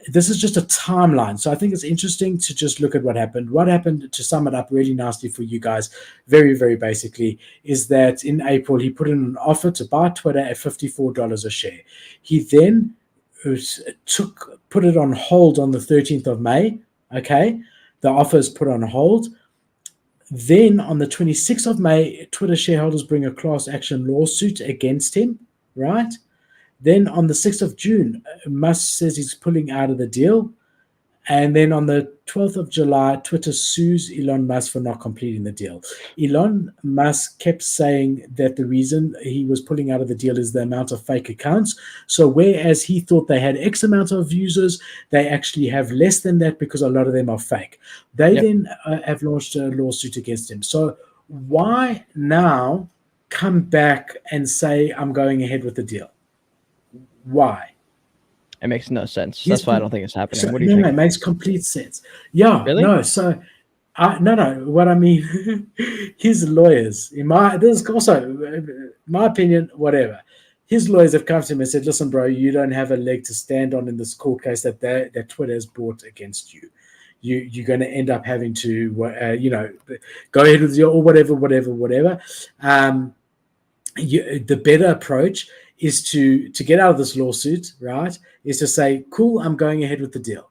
this is just a timeline. So I think it's interesting to just look at what happened. What happened, to sum it up really nicely for you guys, very, very basically, is that in April, he put in an offer to buy Twitter at $54 a share. He then put it on hold on the 13th of May. Okay. The offer is put on hold. Then on the 26th of May, Twitter shareholders bring a class action lawsuit against him, right? Then on the 6th of June, Musk says he's pulling out of the deal. And then on the 12th of July, Twitter sues Elon Musk for not completing the deal. Elon Musk kept saying that the reason he was pulling out of the deal is the amount of fake accounts. So whereas he thought they had X amount of users, they actually have less than that because a lot of them are fake. They then have launched a lawsuit against him. So why now come back and say, I'm going ahead with the deal? Why? It makes no sense. He's That's why I put- don't think it's happening. So, What do you think? No, it makes complete sense. Yeah, Really? no. So, no. What I mean, his lawyers, this is also my opinion. Whatever, his lawyers have come to him and said, "Listen, bro, you don't have a leg to stand on in this court case that Twitter has brought against you. You're going to end up having to, go ahead with your or whatever. The better approach is to get out of this lawsuit, right? Is to say, cool, I'm going ahead with the deal.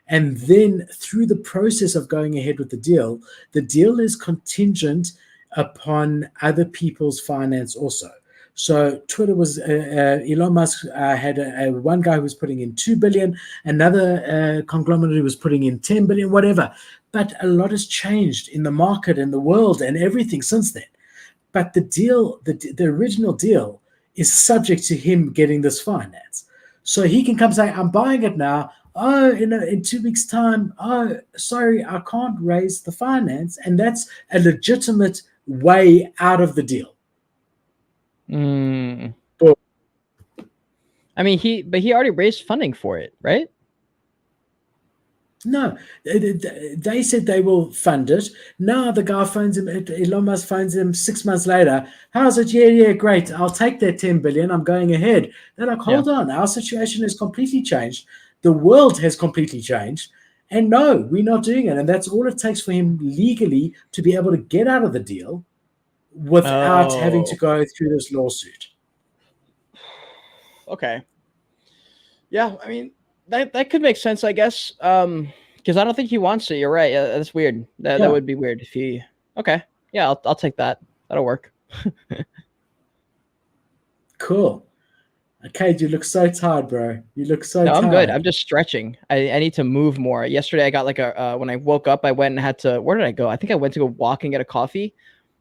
And then through the process of going ahead with the deal is contingent upon other people's finance also. So Twitter was, Elon Musk had one guy who was putting in 2 billion, another conglomerate who was putting in 10 billion, whatever. But a lot has changed in the market and the world and everything since then. But the deal, the original deal, is subject to him getting this finance. So he can come say, I'm buying it now. Oh, in 2 weeks' time, oh, sorry, I can't raise the finance. And that's a legitimate way out of the deal. But, I mean, he already raised funding for it, right? No, they said they will fund it. Now the guy phones him, Elon Musk phones him 6 months later. How's it? Yeah, great. I'll take that 10 billion. I'm going ahead. They're like, hold on. Our situation has completely changed. The world has completely changed. And no, we're not doing it. And that's all it takes for him legally to be able to get out of the deal without having to go through this lawsuit. Okay. Yeah, I mean, that could make sense, I guess. Because I don't think he wants it. You're right. That's weird. That would be weird if he. Okay. Yeah, I'll take that. That'll work. Cool. Okay, you look so tired, bro. You look so tired. I'm good. I'm just stretching. I need to move more. Yesterday, I got like when I woke up, I went and had to. Where did I go? I think I went to go walk and get a coffee,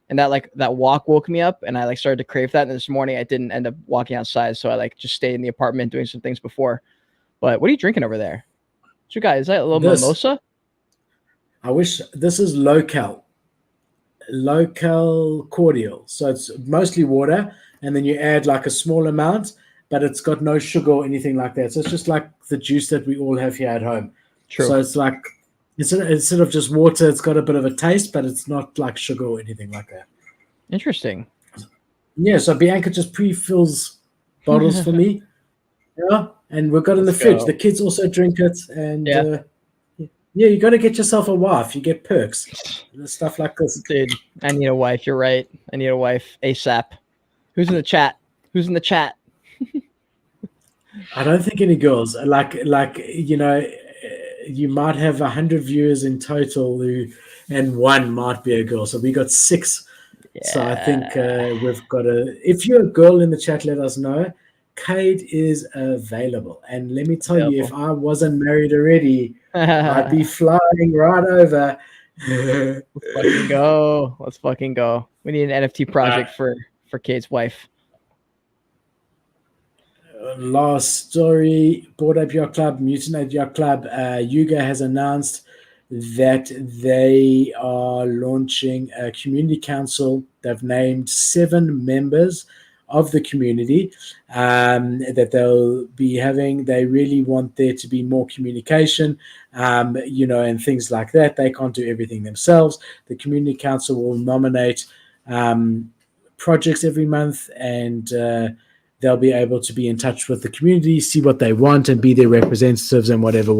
and that walk woke me up, and I started to crave that. And this morning, I didn't end up walking outside, so I just stayed in the apartment doing some things before. But what are you drinking over there? What you got? Is that a little mimosa? I wish this is local cordial. So it's mostly water, and then you add like a small amount, but it's got no sugar or anything like that. So it's just like the juice that we all have here at home. True. So it's like instead of just water, it's got a bit of a taste, but it's not like sugar or anything like that. Interesting. Yeah. So Bianca just pre-fills bottles for me. Yeah. And we've got in the fridge. The kids also drink it. And you got to get yourself a wife. You get perks. Stuff like this. Dude, I need a wife. You're right. I need a wife ASAP. Who's in the chat? I don't think any girls. You might have 100 viewers in total and one might be a girl. So we got 6. Yeah. So I think we've got if you're a girl in the chat, let us know. Cade is available. And let me tell you, if I wasn't married already, I'd be flying right over. Let's fucking go. We need an NFT project for Cade's wife. Last story, Board Ape Yacht Club, Mutant Yacht Club. Yuga has announced that they are launching a community council. They've named 7 members of the community that they'll be having. They really want there to be more communication, and things like that. They can't do everything themselves. The community council will nominate projects every month, and they'll be able to be in touch with the community, see what they want, and be their representatives and whatever.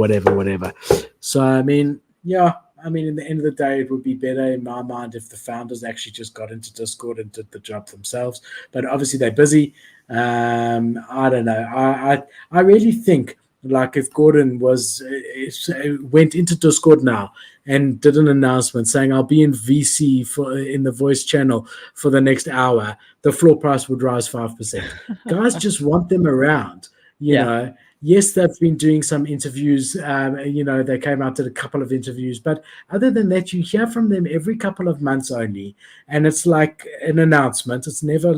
So, in the end of the day, it would be better in my mind if the founders actually just got into Discord and did the job themselves. But obviously they're busy. I don't know. I really think if Gordon went into Discord now and did an announcement saying I'll be in VC in the voice channel for the next hour, the floor price would rise 5%. Guys just want them around, you know. Yes, they've been doing some interviews. They came out, did a couple of interviews. But other than that, you hear from them every couple of months only. And it's like an announcement. It's never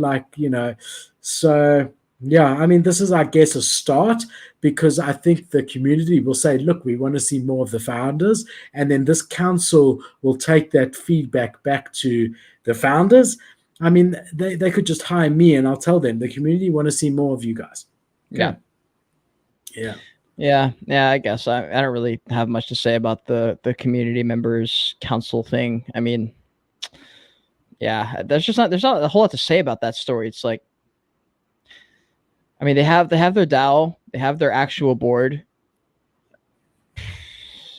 So, this is, I guess, a start, because I think the community will say, look, we want to see more of the founders. And then this council will take that feedback back to the founders. They could just hire me and I'll tell them the community want to see more of you guys. Yeah. Yeah. Yeah, I guess I don't really have much to say about the community members council thing. I mean, yeah, there's not a whole lot to say about that story. It's like, I mean, they have their DAO, they have their actual board.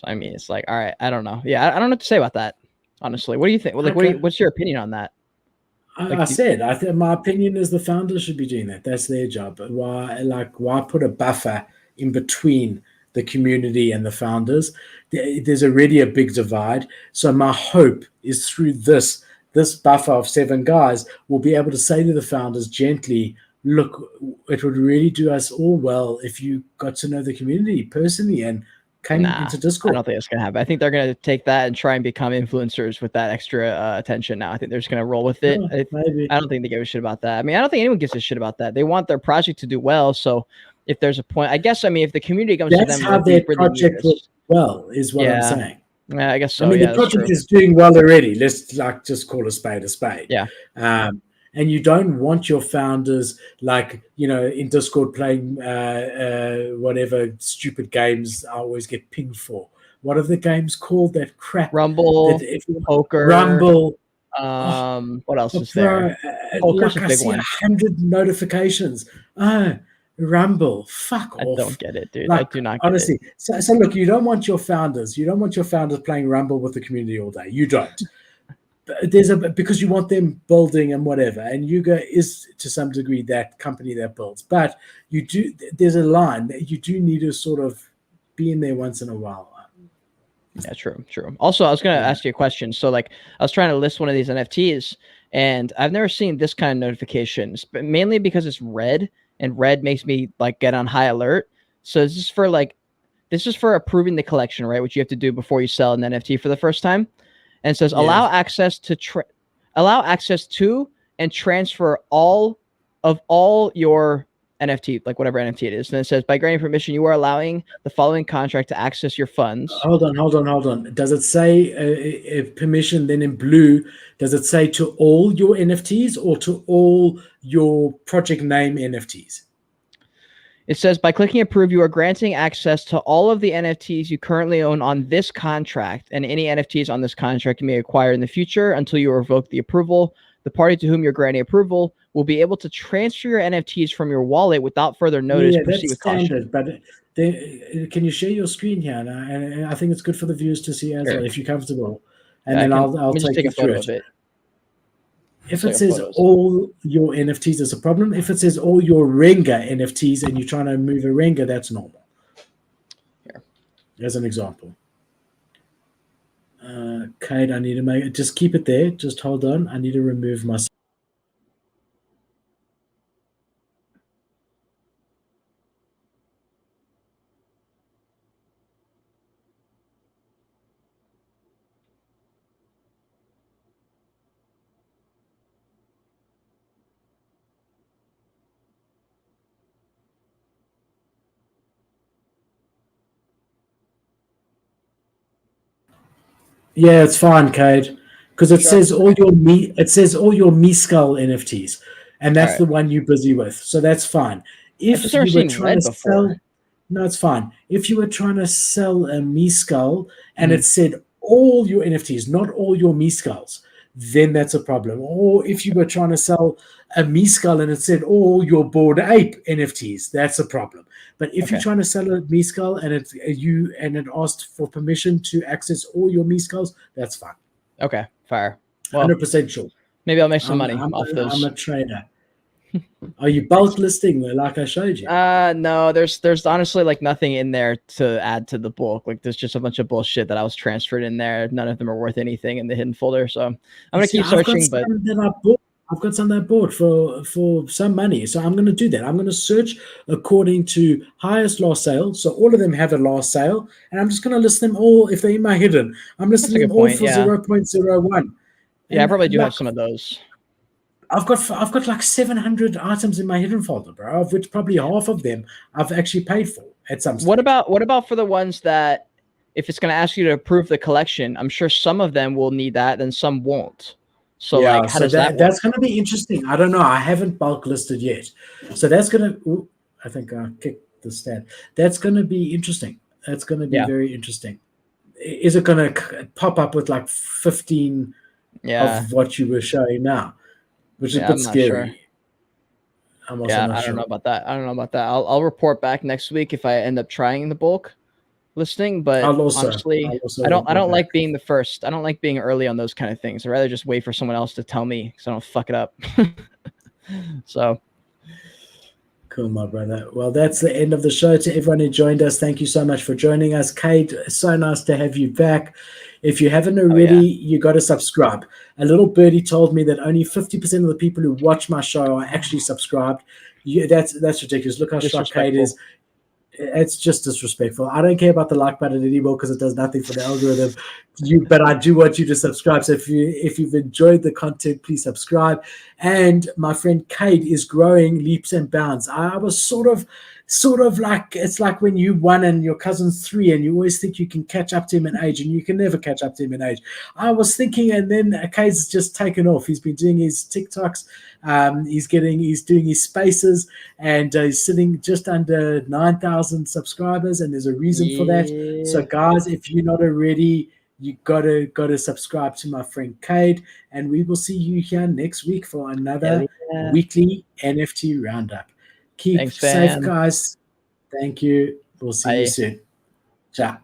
I mean, it's like, all right, I don't know. Yeah, I don't know what to say about that. Honestly, what do you think? Like, Okay. what's your opinion on that? I said, I think my opinion is the founders should be doing that. That's their job. Why put a buffer in between the community and the founders? There's already a big divide. So my hope is through this buffer of 7 guys, we'll be able to say to the founders gently, look, it would really do us all well if you got to know the community personally and came into I Discord. don't think it's gonna happen. I think they're gonna take that and try and become influencers with that extra attention. Now, I think they're just gonna roll with it. Maybe. I don't think they give a shit about that. I mean, I don't think anyone gives a shit about that. They want their project to do well. So, if there's a point, I guess, I mean, if the community comes That's to them, how their project works well, is what I'm saying. Yeah, I guess so. I mean, the project is doing well already. Let's just call a spade a spade. Yeah. And you don't want your founders, like, in Discord playing whatever stupid games I always get pinged for. What are the games called? That crap. Rumble, poker. Rumble. What else is there? Poker's like a big I see one. 100 notifications. Rumble. Fuck off. I don't get it, dude. Like, I do not get honestly. it. So look, you don't want your founders playing Rumble with the community all day. You don't. Because you want them building and whatever, and Yuga is to some degree that company that builds, but there's a line that you do need to sort of be in there once in a while. Yeah, true. Also, I was going to ask you a question. So, like, I was trying to list one of these NFTs, and I've never seen this kind of notifications, but mainly because it's red, and red makes me like get on high alert. So this is for approving the collection, right? Which you have to do before you sell an NFT for the first time. And it says allow access to and transfer all your NFT, like whatever NFT it is. And it says by granting permission, you are allowing the following contract to access your funds. Hold on. Does it say permission? Then in blue, does it say to all your NFTs or to all your project name NFTs? It says, by clicking approve, you are granting access to all of the NFTs you currently own on this contract, and any NFTs on this contract you may acquire in the future until you revoke the approval. The party to whom you're granting approval will be able to transfer your NFTs from your wallet without further notice. Yeah, that's standard, but can you share your screen here? And I think it's good for the viewers to see as well, if you're comfortable. And then I'll take you through it. If it says all your NFTs, there's a problem. If it says all your Renga NFTs and you're trying to move a Renga, that's normal. Here, as an example. Kate, I need to just keep it there. Just hold on. I need to remove my. Yeah, it's fine, Cade, because it says all your Skull NFTs, and that's the one you're busy with. So that's fine. If you were trying to sell, no, it's fine. If you were trying to sell a Skull and it said all your NFTs, not all your Skulls, then that's a problem. Or if you were trying to sell a Skull and it said all your Bored Ape NFTs, that's a problem. But if you're trying to sell a Skull and it asked for permission to access all your Skulls, that's fine. Okay, fire. Well, 100% sure. Maybe I'll make some money off those. I'm a trader. Are you bulk listing like I showed you? No, there's honestly like nothing in there to add to the bulk. Like there's just a bunch of bullshit that I was transferred in there. None of them are worth anything in the hidden folder. So I'm gonna keep searching. But I've got some that I bought for some money. So I'm gonna do that. I'm gonna search according to highest last sale. So all of them have a last sale, and I'm just gonna list them all if they're in my hidden. I'm listing them all for 0.01. Yeah, I probably do have some of those. I've got like 700 items in my hidden folder, bro, of which probably half of them I've actually paid for at some stage. What about for the ones that if it's going to ask you to approve the collection, I'm sure some of them will need that and some won't. So like, how does that work? That's going to be interesting. I don't know. I haven't bulk listed yet. So that's going to, I think I kicked the stat. That's going to be interesting. That's going to be Yeah. very interesting. Is it going to pop up with like 15 of what you were showing now, which is a bit scary. Sure. I'm also not I sure. don't know about that. I'll report back next week if I end up trying the bulk listing, but honestly, I don't like being the first. I don't like being early on those kind of things. I'd rather just wait for someone else to tell me because I don't fuck it up. So cool, my brother. Well, that's the end of the show. To everyone who joined us, thank you so much for joining us. Kate, so nice to have you back. If you haven't already, you got to subscribe. A little birdie told me that only 50% of the people who watch my show are actually subscribed. That's ridiculous. Look how shocked Kate is. It's just disrespectful. I don't care about the like button anymore because it does nothing for the algorithm. But I do want you to subscribe. So if you've enjoyed the content, please subscribe. And my friend Kate is growing leaps and bounds. I was sort of like, it's like when you 1 and your cousin's 3 and you always think you can catch up to him in age and you can never catch up to him in age. I was thinking, and then Kate's just taken off. He's been doing his TikToks. He's doing his spaces, and he's sitting just under 9,000 subscribers, and there's a reason for that. So guys, if you're not already, you gotta subscribe to my friend Cade, and we will see you here next week for another weekly NFT roundup. Keep safe, guys. Thank you. We'll see you soon. Ciao.